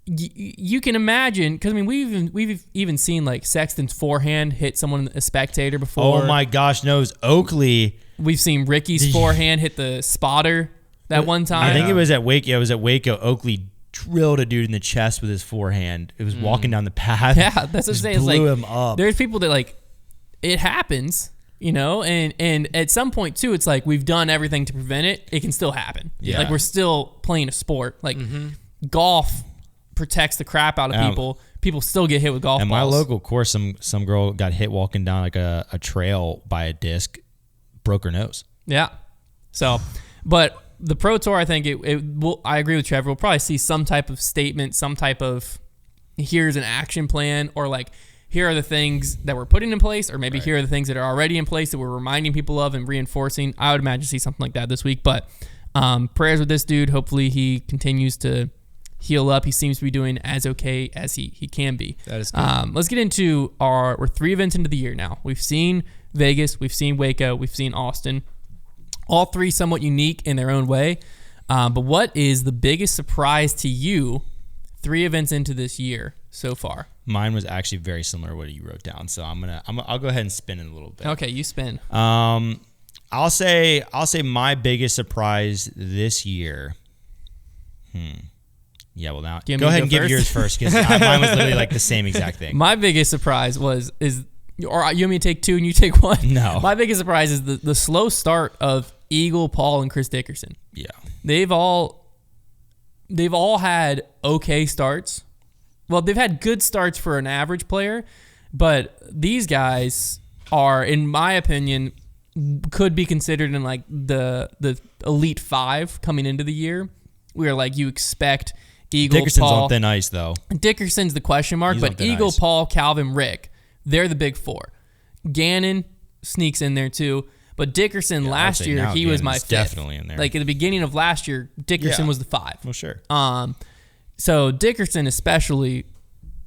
S1: you can imagine, because I mean we've even seen like Sexton's forehand hit someone, a spectator, before.
S2: Oh my gosh, no, it was Oakley.
S1: We've seen Ricky's forehand hit the spotter that one time.
S2: I think it was at Waco. Oakley drilled a dude in the chest with his forehand. It was walking down the path.
S1: Yeah, that's what I'm saying.
S2: Blew
S1: like,
S2: him up.
S1: There's people that like, it happens, and at some point too, it's like we've done everything to prevent it. It can still happen.
S2: Yeah.
S1: Like we're still playing a sport. Like golf protects the crap out of people. People still get hit with golf balls.
S2: My local course, some girl got hit walking down like a trail by a disc. Broke her nose.
S1: Yeah. So, but the Pro Tour, I think it will. I agree with Trevor. We'll probably see some type of statement, some type of here's an action plan, or like here are the things that we're putting in place, or maybe here are the things that are already in place that we're reminding people of and reinforcing. I would imagine see something like that this week. But prayers with this dude. Hopefully he continues to heal up. He seems to be doing as okay as he can be.
S3: That is good.
S1: Let's get into we're 3 events into the year now. We've seen Vegas, we've seen Waco, we've seen Austin. All 3 somewhat unique in their own way. But what is the biggest surprise to you 3 events into this year so far?
S2: Mine was actually very similar to what you wrote down. So I'll go ahead and spin it a little bit.
S1: Okay, you spin.
S2: I'll say my biggest surprise this year. Yeah, well now
S1: Do you
S2: go
S1: want me
S2: ahead
S1: to
S2: and
S1: go
S2: give yours first because mine was literally like the same exact thing.
S1: My biggest surprise or you want me to take two and you take one?
S2: No.
S1: My biggest surprise is the slow start of Eagle, Paul, and Chris Dickerson.
S2: Yeah.
S1: They've all had okay starts. Well, they've had good starts for an average player, but these guys are, in my opinion, could be considered in like the elite 5 coming into the year. Where like you expect Eagle,
S2: Dickerson's
S1: Paul,
S2: on thin ice though.
S1: Dickerson's the question mark,
S2: He's on
S1: but
S2: thin
S1: Eagle,
S2: ice.
S1: Paul, Calvin, Rick, they're the big 4. Gannon sneaks in there too, but Dickerson last year he was my 5th.
S2: Definitely in there.
S1: Like at the beginning of last year, Dickerson was the 5.
S2: Well, sure.
S1: So Dickerson especially,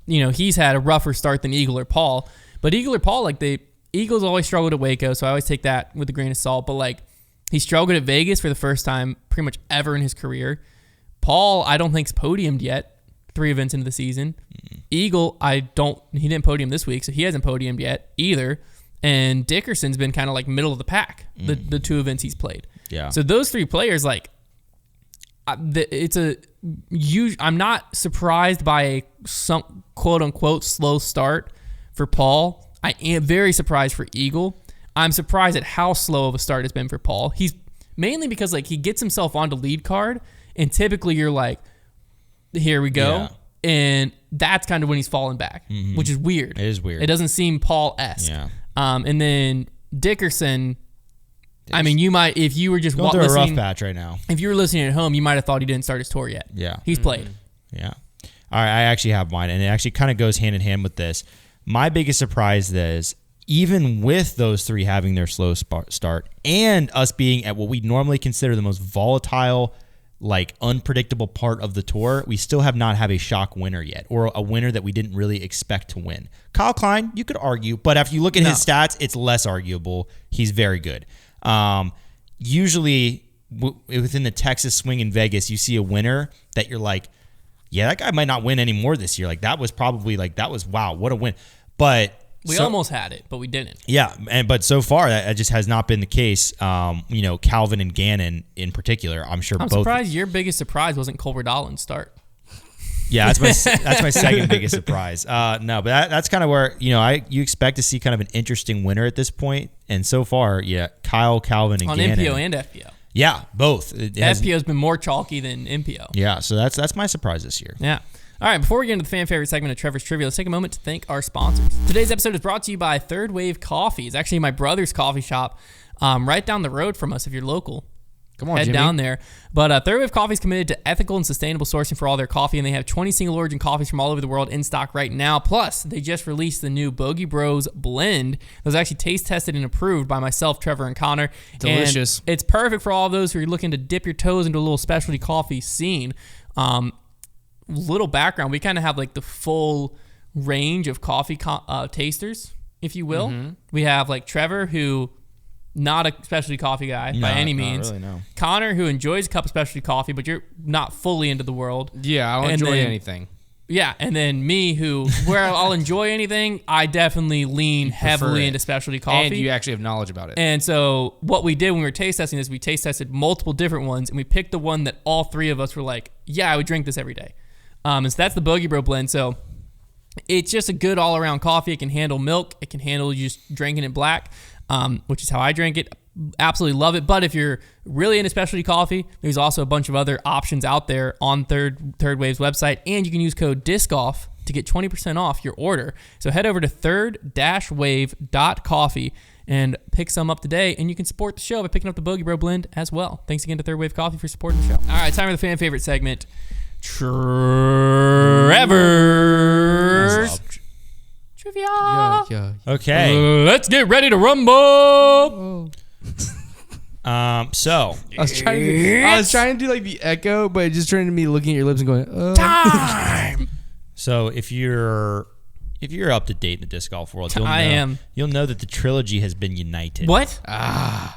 S1: he's had a rougher start than Eagle or Paul. But Eagle or Paul, like Eagles always struggled at Waco, so I always take that with a grain of salt. But like he struggled at Vegas for the first time pretty much ever in his career. Paul, I don't think's podiumed yet. 3 events into the season. Eagle, he didn't podium this week, so he hasn't podiumed yet either. And Dickerson's been kind of like middle of the pack, the 2 events he's played.
S2: Yeah.
S1: So those 3 players, like, I'm not surprised by some quote unquote slow start for Paul. I am very surprised for Eagle. I'm surprised at how slow of a start it's been for Paul. He's mainly because like he gets himself onto lead card, and typically you're like, here we go.
S2: Yeah.
S1: And that's kind of when he's falling back, which is weird.
S2: It is weird.
S1: It doesn't seem Paul-esque.
S2: Yeah.
S1: And then Dickerson, I mean, you might, if you were just
S2: Going through a rough
S1: listening,
S2: patch right now.
S1: if you were listening at home, you might have thought he didn't start his tour yet.
S2: Yeah.
S1: He's played.
S2: Yeah. All right, I actually have mine, and it actually kind of goes hand in hand with this. My biggest surprise is even with those 3 having their slow start and us being at what we normally consider the most volatile, like unpredictable part of the tour, we still have not a shock winner yet, or a winner that we didn't really expect to win. Kyle Klein, you could argue, but if you look at his stats, it's less arguable. He's very good. Usually within the Texas swing in Vegas, you see a winner that you're like, yeah, that guy might not win anymore this year. Like that was wow, what a win. But
S1: We almost had it, but we didn't.
S2: Yeah, but so far that just has not been the case. Calvin and Gannon in particular, I'm sure.
S1: I'm
S2: both.
S1: surprised your biggest surprise wasn't Culver Dollin's start.
S2: Yeah, that's my second biggest surprise. No, but that's kind of where you expect to see kind of an interesting winner at this point, and so far, yeah, Kyle, Calvin, and Gannon.
S1: On MPO and FPO.
S2: Yeah, both.
S1: FPO's been more chalky than MPO.
S2: Yeah, so that's my surprise this year.
S1: Yeah. All right, before we get into the fan favorite segment of Trevor's Trivia, let's take a moment to thank our sponsors. Today's episode is brought to you by Third Wave Coffee. It's actually my brother's coffee shop right down the road from us if you're local.
S3: Come on,
S1: Head
S3: Jimmy.
S1: down there. But Third Wave Coffee is committed to ethical and sustainable sourcing for all their coffee, and they have 20 single origin coffees from all over the world in stock right now. Plus, they just released the new Bogey Bros blend that was actually taste tested and approved by myself, Trevor, and Konner.
S3: Delicious.
S1: And it's perfect for all of those who are looking to dip your toes into a little specialty coffee scene. Little background, we kind of have like the full range of coffee tasters, if you will.
S2: Mm-hmm.
S1: We have like Trevor, who not a specialty coffee guy by any means.
S2: Not really, no.
S1: Konner, who enjoys a cup of specialty coffee, but you're not fully into the world.
S3: Yeah, I'll
S1: And
S3: enjoy
S1: then-
S3: anything.
S1: Yeah, and then me, who where I'll enjoy anything, I definitely lean heavily
S3: it.
S1: into specialty coffee.
S3: And you actually have knowledge about it.
S1: And so what we did when we were taste testing this, we taste tested multiple different ones, and we picked the one that all 3 of us were like, yeah, I would drink this every day. And so that's the Bogey Bro blend. So it's just a good all-around coffee. It can handle milk. It can handle you just drinking it black, which is how I drink it. Absolutely love it. But if you're really into specialty coffee, there's also a bunch of other options out there on Third Wave's website, and you can use code DISCOFF to get 20% off your order. So head over to third-wave.coffee and pick some up today, and you can support the show by picking up the Bogey Bro blend as well. Thanks again to Third Wave Coffee for supporting the show. All right, time for the fan favorite segment. Trevor's Trivia.
S3: Yeah.
S2: Okay.
S1: Let's get ready to rumble.
S2: So
S3: I was trying to do like the echo, but just trying to be looking at your lips and going,
S1: Time.
S2: So if you're up to date in the disc golf world, you'll know that the trilogy has been united.
S1: What?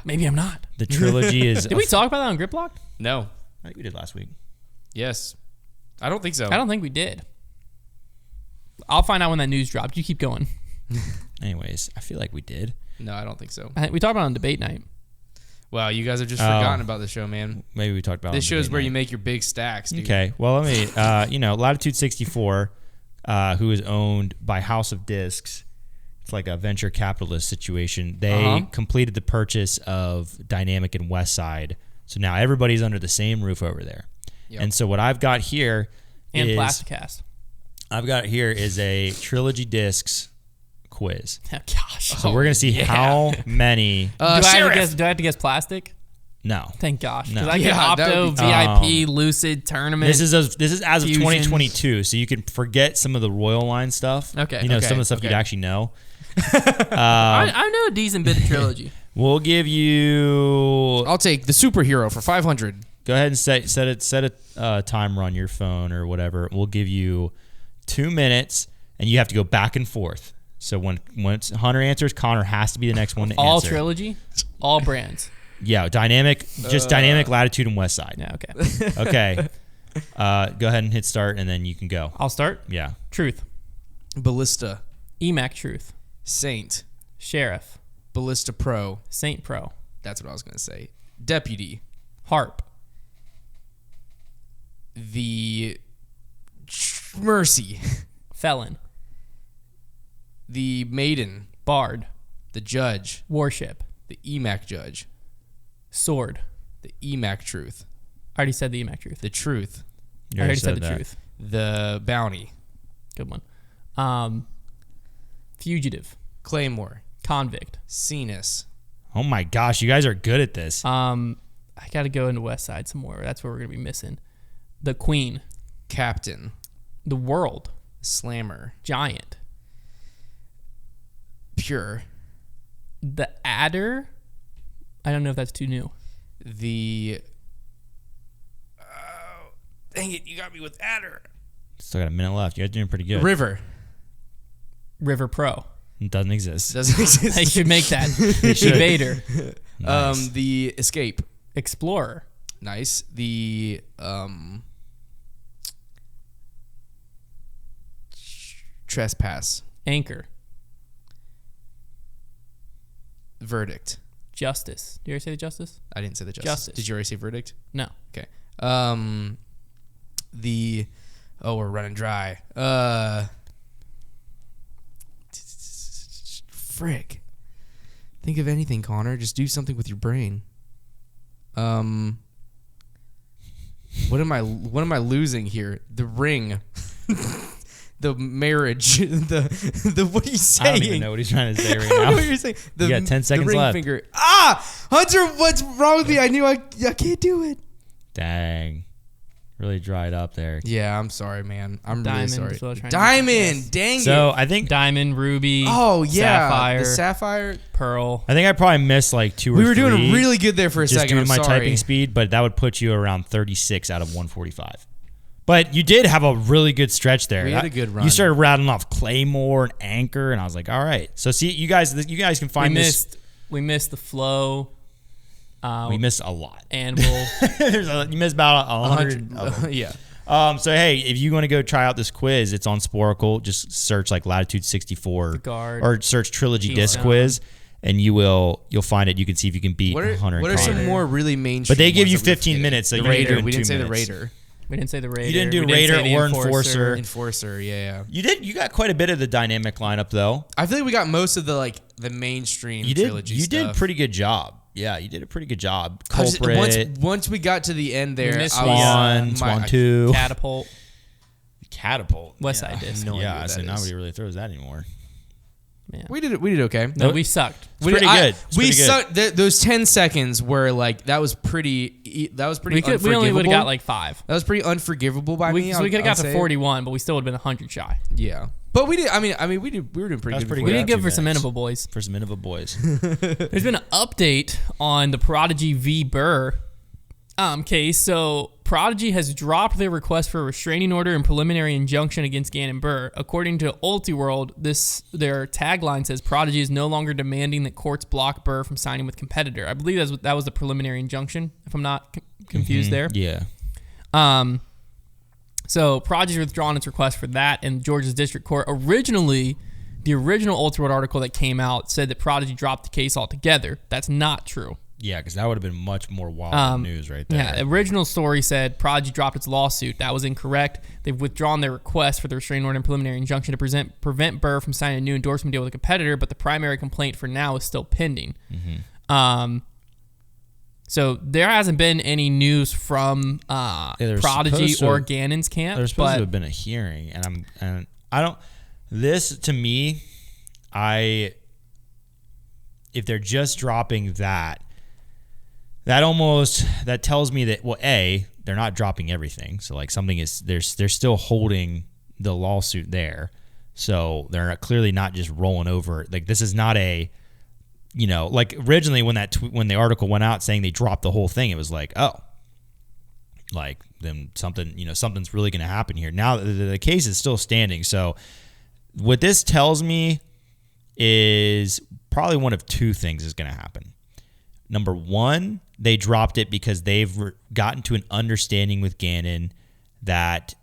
S1: Maybe I'm not.
S2: The trilogy is.
S1: Did we talk about that on Grip Lock?
S3: No.
S2: I think we did last week.
S3: Yes. I don't think so.
S1: I don't think we did. I'll find out when that news dropped. You keep going.
S2: Anyways, I feel like we did.
S3: No, I don't think so.
S1: We talked about it on debate night.
S3: Wow, you guys have just forgotten about the show, man.
S2: Maybe we talked about
S3: this
S2: it.
S3: show is where you make your big stacks, dude.
S2: Okay, well, let me, Latitude 64, who is owned by House of Discs. It's like a venture capitalist situation. They completed the purchase of Dynamic and Westside. So now everybody's under the same roof over there. Yep. And so what I've got here
S1: and Plasticast.
S2: I've got here is a Trilogy Discs quiz.
S1: Oh, gosh.
S2: So we're going to see how many.
S1: Do I have to guess plastic?
S2: No.
S1: Thank gosh.
S2: No.
S1: Because I get Opto, VIP, Lucid, Tournament.
S2: This is as of
S1: Fusion.
S2: 2022, so you can forget some of the Royal Line stuff.
S1: Okay.
S2: Some of the stuff you'd actually know.
S1: I know a decent bit of Trilogy.
S2: We'll give you.
S3: I'll take the superhero for 500.
S2: Go ahead and set a timer on your phone or whatever. We'll give you 2 minutes, and you have to go back and forth. So when Hunter answers, Konner has to be the next one to
S1: all
S2: answer.
S1: All Trilogy, all brands.
S2: Yeah, Dynamic, Dynamic, Latitude, and Westside.
S1: Yeah, okay.
S2: Okay. Go ahead and hit start, and then you can go.
S1: I'll start.
S2: Yeah.
S1: Truth.
S3: Ballista.
S1: EMAC Truth.
S3: Saint.
S1: Sheriff.
S3: Ballista Pro.
S1: Saint Pro.
S3: That's what I was going to say. Deputy.
S1: Harp.
S3: The Mercy.
S1: Felon.
S3: The Maiden.
S1: Bard.
S3: The Judge.
S1: Warship.
S3: The EMAC Judge.
S1: Sword.
S3: The EMAC Truth.
S1: I already said the EMAC Truth.
S3: The Truth.
S1: I already said the Truth.
S3: The Bounty.
S1: Good one. Fugitive.
S3: Claymore.
S1: Convict.
S3: Cenis.
S2: Oh my gosh, you guys are good at this.
S1: I got to go into Westside some more. That's where we're going to be missing. The Queen.
S3: Captain.
S1: The World.
S3: Slammer.
S1: Giant.
S3: Pure.
S1: The Adder. I don't know if that's too new.
S3: The dang it, you got me with Adder.
S2: Still got a minute left. You're doing pretty good.
S3: River.
S1: River Pro.
S2: It doesn't exist.
S3: Doesn't exist.
S1: They should make that. Evader.
S2: Nice.
S3: The Escape.
S1: Explorer.
S3: Nice. The Trespass.
S1: Anchor.
S3: Verdict.
S1: Justice. Did you already say the Justice?
S3: I didn't say the Justice. Did you already say Verdict?
S1: No.
S3: Okay. We're running dry. Frick. Think of anything, Konner. Just do something with your brain. What am I losing here? The ring. The marriage. The what are you saying?
S2: I don't even know what he's trying to say right now.
S3: What are you saying?
S2: You got 10 seconds
S3: the ring
S2: left.
S3: Finger. Hunter, what's wrong with me? I knew I can't do it.
S2: Dang. Really dried up there.
S3: Yeah, I'm sorry, man. I'm
S1: Diamond
S3: really
S1: is what I was
S3: sorry.
S1: trying to
S3: Diamond, dang it.
S2: So I think
S1: Diamond, Ruby.
S3: Oh yeah,
S1: Sapphire.
S3: the Sapphire,
S1: Pearl.
S2: I probably missed like 2 or 3.
S3: We were doing really good there for a
S2: just
S3: second.
S2: due to
S3: I'm
S2: my
S3: sorry.
S2: typing speed, but that would put you around 36 out of 145. But you did have a really good stretch there.
S3: We had a good run.
S2: You started rattling off Claymore and Anchor, and I was like, all right. So see, you guys can find this.
S1: We missed the flow.
S2: We missed a lot.
S1: And we'll
S2: you missed about 100.
S3: Yeah.
S2: So hey, if you want to go try out this quiz, it's on Sporacle. Just search like Latitude 64
S1: Guard,
S2: or search Trilogy Disc Quiz, and you'll find it. You can see if you can beat Hunter.
S3: What
S2: and
S3: are
S2: Konner.
S3: some more really mainstream?
S2: But they give you
S3: ones that we
S2: 15 minutes. So
S3: the
S2: you're
S3: Raider.
S2: doing
S3: We
S2: 2
S3: didn't say the
S2: minutes.
S3: Raider.
S1: we didn't say the Raider.
S2: You didn't do
S1: We
S2: Raider
S1: say the
S2: or Enforcer.
S3: Enforcer, yeah.
S2: You did. You got quite a bit of the Dynamic lineup though.
S3: I feel like we got most of the the mainstream trilogy
S2: You did a
S3: stuff.
S2: pretty good job. Yeah, you did a pretty good job. Culprit,
S3: Once we got to the end there,
S1: missed
S2: Swan 2,
S1: Catapult.
S2: Yeah.
S1: Westside Disc.
S3: No idea
S2: Yeah,
S3: what
S2: so
S3: that
S2: nobody
S3: is.
S2: really throws that anymore.
S1: Man.
S3: We did okay.
S1: No, we sucked.
S2: It's pretty good. It's
S3: We
S2: pretty good.
S3: sucked. Those 10 seconds were that was pretty. That was pretty.
S1: We only would have got
S3: unforgivable.
S1: 5.
S3: That was pretty unforgivable by me.
S1: So we could have got to
S3: say.
S1: 41, but we still would have been 100 shy.
S3: Yeah, but we did. I mean, we were doing pretty
S2: That was
S3: good.
S2: pretty
S3: before
S1: We
S2: Yeah,
S1: did good
S2: 2
S1: for some
S2: minutes.
S1: Innova boys.
S2: For some Innova boys.
S1: There's been an update on the Prodigy v. Burr case. So Prodigy has dropped their request for a restraining order and preliminary injunction against Gannon Burr. According to Ultiworld, their tagline says Prodigy is no longer demanding that courts block Burr from signing with competitor. I believe that was the preliminary injunction, if I'm not confused there.
S2: Yeah.
S1: So Prodigy's withdrawn its request for that in Georgia's district court. Originally, the original Ultiworld article that came out said that Prodigy dropped the case altogether. That's not true.
S2: Yeah, because that would have been much more wild news right there.
S1: Yeah, original story said Prodigy dropped its lawsuit. That was incorrect. They've withdrawn their request for the restraining order and preliminary injunction to prevent Burr from signing a new endorsement deal with a competitor, but the primary complaint for now is still pending. So there hasn't been any news from Prodigy or Gannon's camp.
S2: There's supposed to have been a hearing, and I don't. This to me, if they're just dropping that tells me that, well, A, they're not dropping everything. So like something is they're still holding the lawsuit there. So they're clearly not just rolling over. Like this is not a, like originally when the article went out saying they dropped the whole thing, it was like, oh, like then something's really going to happen here. Now the case is still standing. So what this tells me is probably one of two things is going to happen. Number one, they dropped it because they've gotten to an understanding with Gannon that,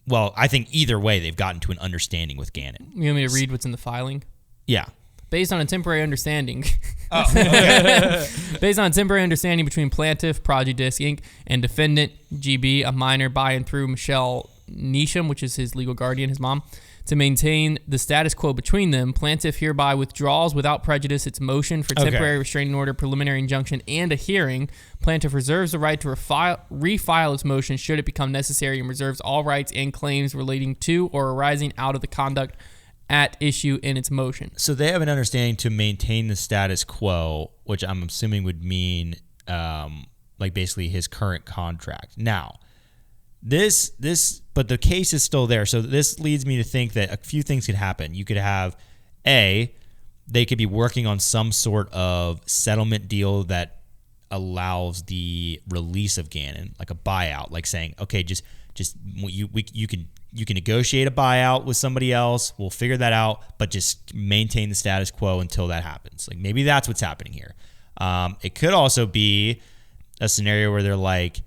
S2: well, I think either way they've gotten to an understanding with Gannon.
S1: You want me to read what's in the filing?
S2: Yeah.
S1: Based on a temporary understanding.
S2: Okay.
S1: Based on a temporary understanding between plaintiff, Prodigy Disc Inc., and defendant, GB, a minor by and through Michelle Neesham, which is his legal guardian, his mom, to maintain the status quo between them, plaintiff hereby withdraws without prejudice its motion for temporary restraining order, preliminary injunction, and a hearing. Plaintiff reserves the right to refile its motion should it become necessary and reserves all rights and claims relating to or arising out of the conduct at issue in its motion.
S2: So they have an understanding to maintain the status quo, which I'm assuming would mean like basically his current contract. Now, but the case is still there. So this leads me to think that a few things could happen. You could have, they could be working on some sort of settlement deal that allows the release of Gannon, like a buyout, like saying, okay, you can negotiate a buyout with somebody else. We'll figure that out, but just maintain the status quo until that happens. Like maybe that's what's happening here. It could also be a scenario where they're like,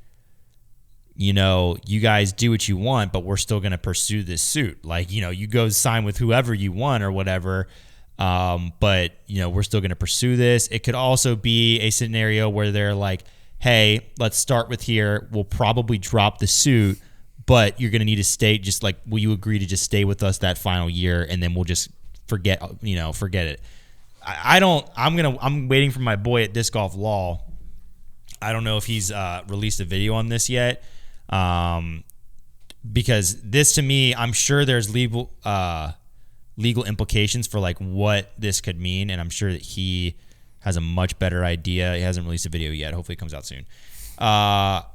S2: you guys do what you want, but we're still going to pursue this suit. Like, you go sign with whoever you want or whatever. But we're still going to pursue this. It could also be a scenario where they're like, hey, let's start with here. We'll probably drop the suit, but you're going to need to stay. Just like, will you agree to just stay with us that final year? And then we'll just forget it. I'm waiting for my boy at Disc Golf Law. I don't know if he's released a video on this yet. Because this to me, I'm sure there's legal implications for like what this could mean, and I'm sure that he has a much better idea. He hasn't released a video yet. Hopefully it comes out soon. But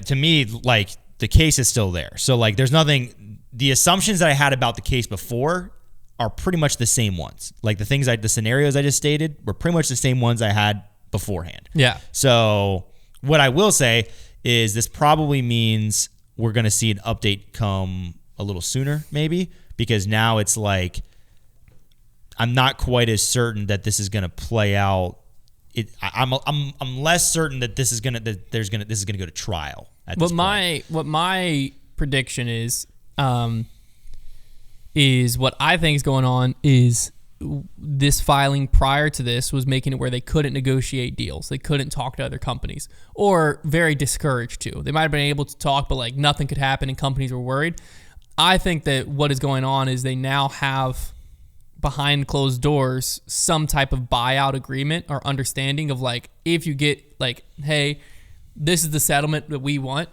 S2: to me, like the case is still there. So like there's nothing. The assumptions that I had about the case before are pretty much the same ones. Like the scenarios I just stated were pretty much the same ones I had beforehand.
S1: Yeah.
S2: So what I will say is this probably means we're going to see an update come a little sooner, maybe, because now it's like I'm not quite as certain that this is going to play out. I'm less certain that this is going to go to trial. What
S1: my prediction is what I think is going on is this filing prior to this was making it where they couldn't negotiate deals. They couldn't talk to other companies, or very discouraged to. They might have been able to talk, but like nothing could happen and companies were worried. I think that what is going on is they now have behind closed doors some type of buyout agreement or understanding of like, if you get like, hey, this is the settlement that we want,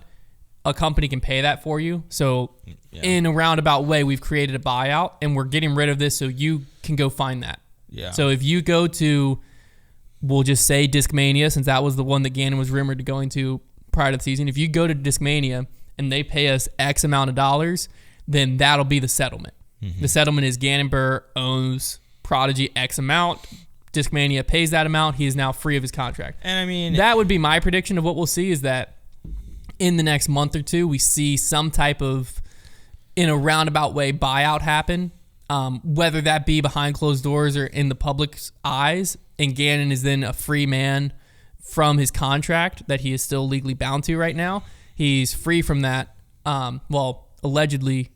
S1: a company can pay that for you. So in a roundabout way, we've created a buyout and we're getting rid of this so you can go find that.
S2: Yeah.
S1: So if you go to, we'll just say Discmania, since that was the one that Gannon was rumored to going to prior to the season. If you go to Discmania and they pay us X amount of dollars, then that'll be the settlement. Mm-hmm. The settlement is Gannon Burr owes Prodigy X amount. Discmania pays that amount. He is now free of his contract.
S2: And I mean,
S1: that would be my prediction of what we'll see is that in the next month or two, we see some type of, in a roundabout way, buyout happen, whether that be behind closed doors or in the public's eyes, and Gannon is then a free man from his contract that he is still legally bound to right now. He's free from that, allegedly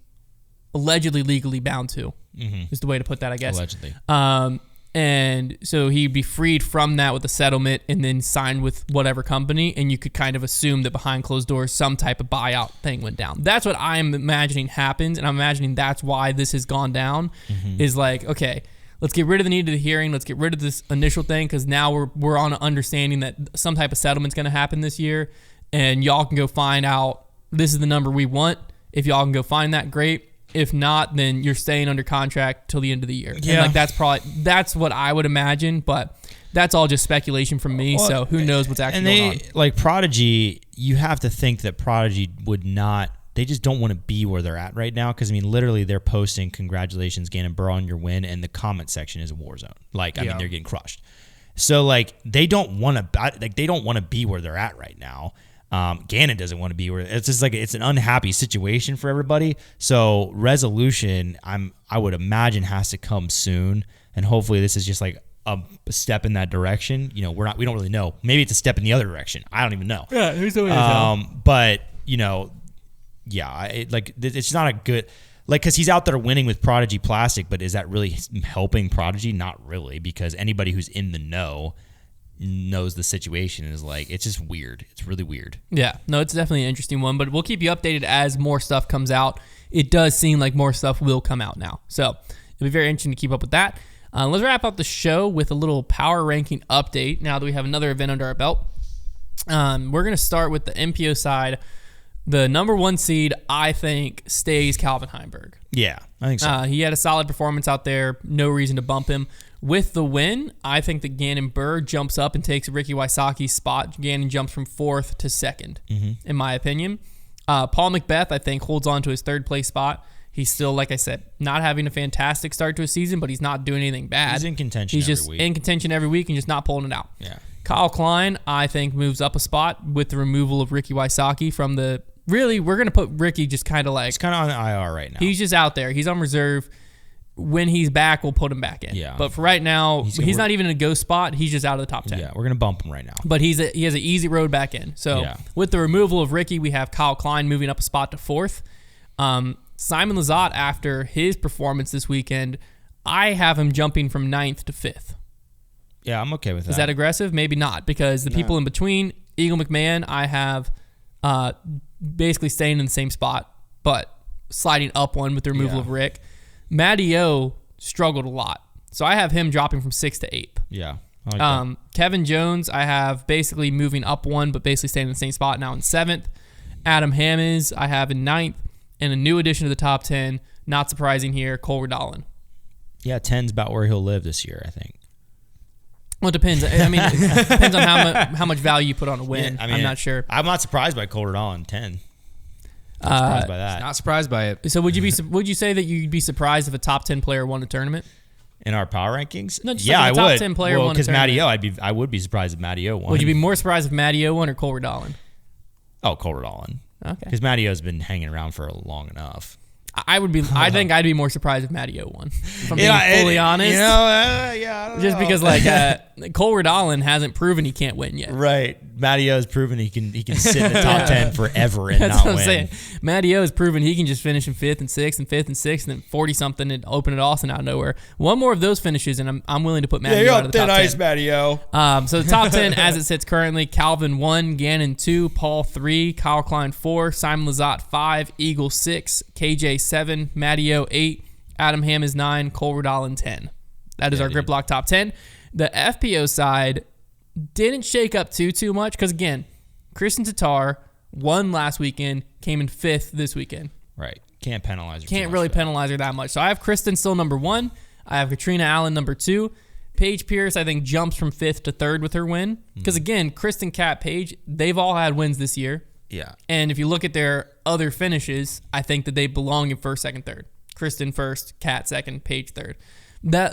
S1: legally bound to, is the way to put that, I guess.
S2: Allegedly.
S1: And so he'd be freed from that with a settlement and then signed with whatever company. And you could kind of assume that behind closed doors, some type of buyout thing went down. That's what I'm imagining happens. And I'm imagining that's why this has gone down is like, okay, let's get rid of the need of the hearing. Let's get rid of this initial thing because now we're on an understanding that some type of settlement's going to happen this year. And y'all can go find out this is the number we want. If y'all can go find that, great. If not, then you're staying under contract till the end of the year.
S2: Yeah.
S1: And like that's what I would imagine, but that's all just speculation from me. Well, so who knows what's actually going on.
S2: Like Prodigy, you have to think that Prodigy would not. They just don't want to be where they're at right now because I mean, literally, they're posting congratulations, Gannon Burrow, on your win, and the comment section is a war zone. Like, I mean, they're getting crushed. So like, they don't want to be where they're at right now. Gannon doesn't want to be where it's just like it's an unhappy situation for everybody. So resolution, I would imagine has to come soon, and hopefully this is just like a step in that direction. You know, we don't really know. Maybe it's a step in the other direction. I don't even know.
S1: Yeah, who's the way
S2: but you know, yeah, it's not a good because he's out there winning with Prodigy Plastic, but is that really helping Prodigy? Not really, because anybody who's in the know knows the situation is like it's just weird. It's really weird.
S1: Yeah, no, it's definitely an interesting one, but we'll keep you updated as more stuff comes out. It does seem like more stuff will come out now, so it'll be very interesting to keep up with that. Let's wrap up the show with a little power ranking update now that we have another event under our belt. We're going to start with the MPO side. The number 1 seed, I think, stays Calvin Heimberg.
S2: Yeah, I think so.
S1: He had a solid performance out there. No reason to bump him. With the win, I think that Gannon Burr jumps up and takes Ricky Wysocki's spot. Gannon jumps from 4th to 2nd, in my opinion. Paul Macbeth, I think, holds on to his 3rd place spot. He's still, like I said, not having a fantastic start to a season, but he's not doing anything bad.
S2: He's in contention
S1: He's just in contention every week and just not pulling it out.
S2: Yeah.
S1: Kyle Klein, I think, moves up a spot with the removal of Ricky Wysocki from the... Really, we're going to put Ricky just kind of like...
S2: He's kind of on the IR right now.
S1: He's just out there. He's on reserve. When he's back, we'll put him back in.
S2: Yeah.
S1: But for right now, he's not even in a go spot. He's just out of the top 10.
S2: Yeah, we're going to bump him right now.
S1: But he has an easy road back in. So with the removal of Ricky, we have Kyle Klein moving up a spot to 4th. Simon Lizotte, after his performance this weekend, I have him jumping from 9th to 5th.
S2: Yeah, I'm okay with that.
S1: Is that aggressive? Maybe not, because the people in between, Eagle McMahon, I have basically staying in the same spot, but sliding up one with the removal of Rick. Matty O struggled a lot, so I have him dropping from 6th to 8th.
S2: Yeah. I like
S1: Kevin Jones, I have basically moving up one, but basically staying in the same spot now in 7th. Adam Hammonds, I have in 9th, and a new addition to the top 10, not surprising here, Cole Redallen.
S2: Yeah, 10's about where he'll live this year, I think.
S1: Well, it depends. I mean, it depends on how much value you put on a win.
S2: Yeah, I mean,
S1: I'm not sure.
S2: I'm not surprised by Cole Redallen 10. Not surprised by that.
S3: Not surprised by it.
S1: So would you say that you'd be surprised if a top 10 player won a tournament?
S2: In our power rankings?
S1: No, just
S2: yeah,
S1: like a
S2: I
S1: top
S2: would.
S1: 10 player won a
S2: because
S1: tournament.
S2: Matty O, I would be surprised if Matty O won.
S1: Would you be more surprised if Matty O won or Cole Redallen?
S2: Oh, Cole Redallen.
S1: Okay.
S2: Because Matty O's been hanging around for long enough.
S1: I think I'd be more surprised if Matty O won. If I'm being fully honest.
S2: You know, I don't
S1: just
S2: know.
S1: because Cole Redallen hasn't proven he can't win yet.
S2: Right. Matty O's proven he can sit in the top 10 forever and
S1: That's
S2: not
S1: what
S2: win.
S1: I'm saying. Matty O has proven he can just finish in 5th and 6th and 5th and 6th and then 40-something and open it Austin out of nowhere. One more of those finishes and I'm willing to put Matty O out of the top 10.
S2: Ice, Matty O.
S1: So the top 10 as it sits currently, Calvin 1, Gannon 2, Paul 3, Kyle Klein 4, Simon Lizotte 5, Eagle 6, KJ 7, Matty O 8, Adam Ham is 9, Cole Redallen 10. That is our Grip Lock top 10. The FPO side didn't shake up too much because, again, Kristin Tattar won last weekend, came in 5th this weekend.
S2: Right. Can't penalize her.
S1: Can't really penalize her that much. So I have Kristin still number 1. I have Katrina Allen number 2. Paige Pierce, I think, jumps from 5th to 3rd with her win. Because, again, Kristin, Kat, Paige, they've all had wins this year.
S2: Yeah.
S1: And if you look at their other finishes, I think that they belong in 1st, 2nd, 3rd. Kristin 1st, Kat 2nd, Paige 3rd.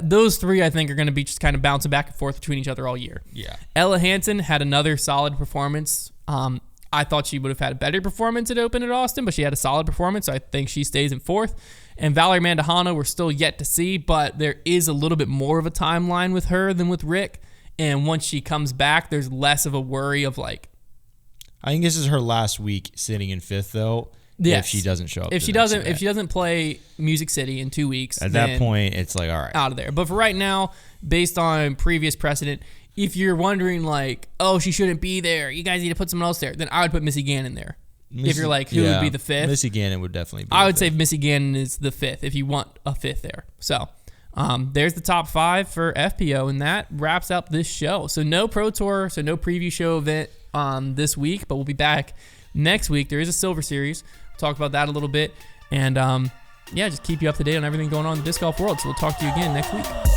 S1: Those three, I think, are going to be just kind of bouncing back and forth between each other all year.
S2: Yeah.
S1: Ella Hansen had another solid performance. I thought she would have had a better performance at Open at Austin, but she had a solid performance, so I think she stays in 4th. And Valerie Mandahano, we're still yet to see, but there is a little bit more of a timeline with her than with Rick. And once she comes back, there's less of a worry of like...
S2: I think this is her last week sitting in 5th, though. if she doesn't show up.
S1: If she doesn't play Music City in 2 weeks,
S2: at that point, it's like, all right,
S1: out of there. But for right now, based on previous precedent, if you're wondering like, oh, she shouldn't be there, you guys need to put someone else there, then I would put Missy Gannon there. If you're like, who would be the fifth?
S2: Missy Gannon would definitely be.
S1: I would say Missy Gannon is the fifth if you want a fifth there. So there's the top 5 for FPO, and that wraps up this show. So no Pro Tour, so no preview show event this week, but we'll be back next week. There is a Silver Series. We'll talk about that a little bit. And just keep you up to date on everything going on in the disc golf world. So we'll talk to you again next week.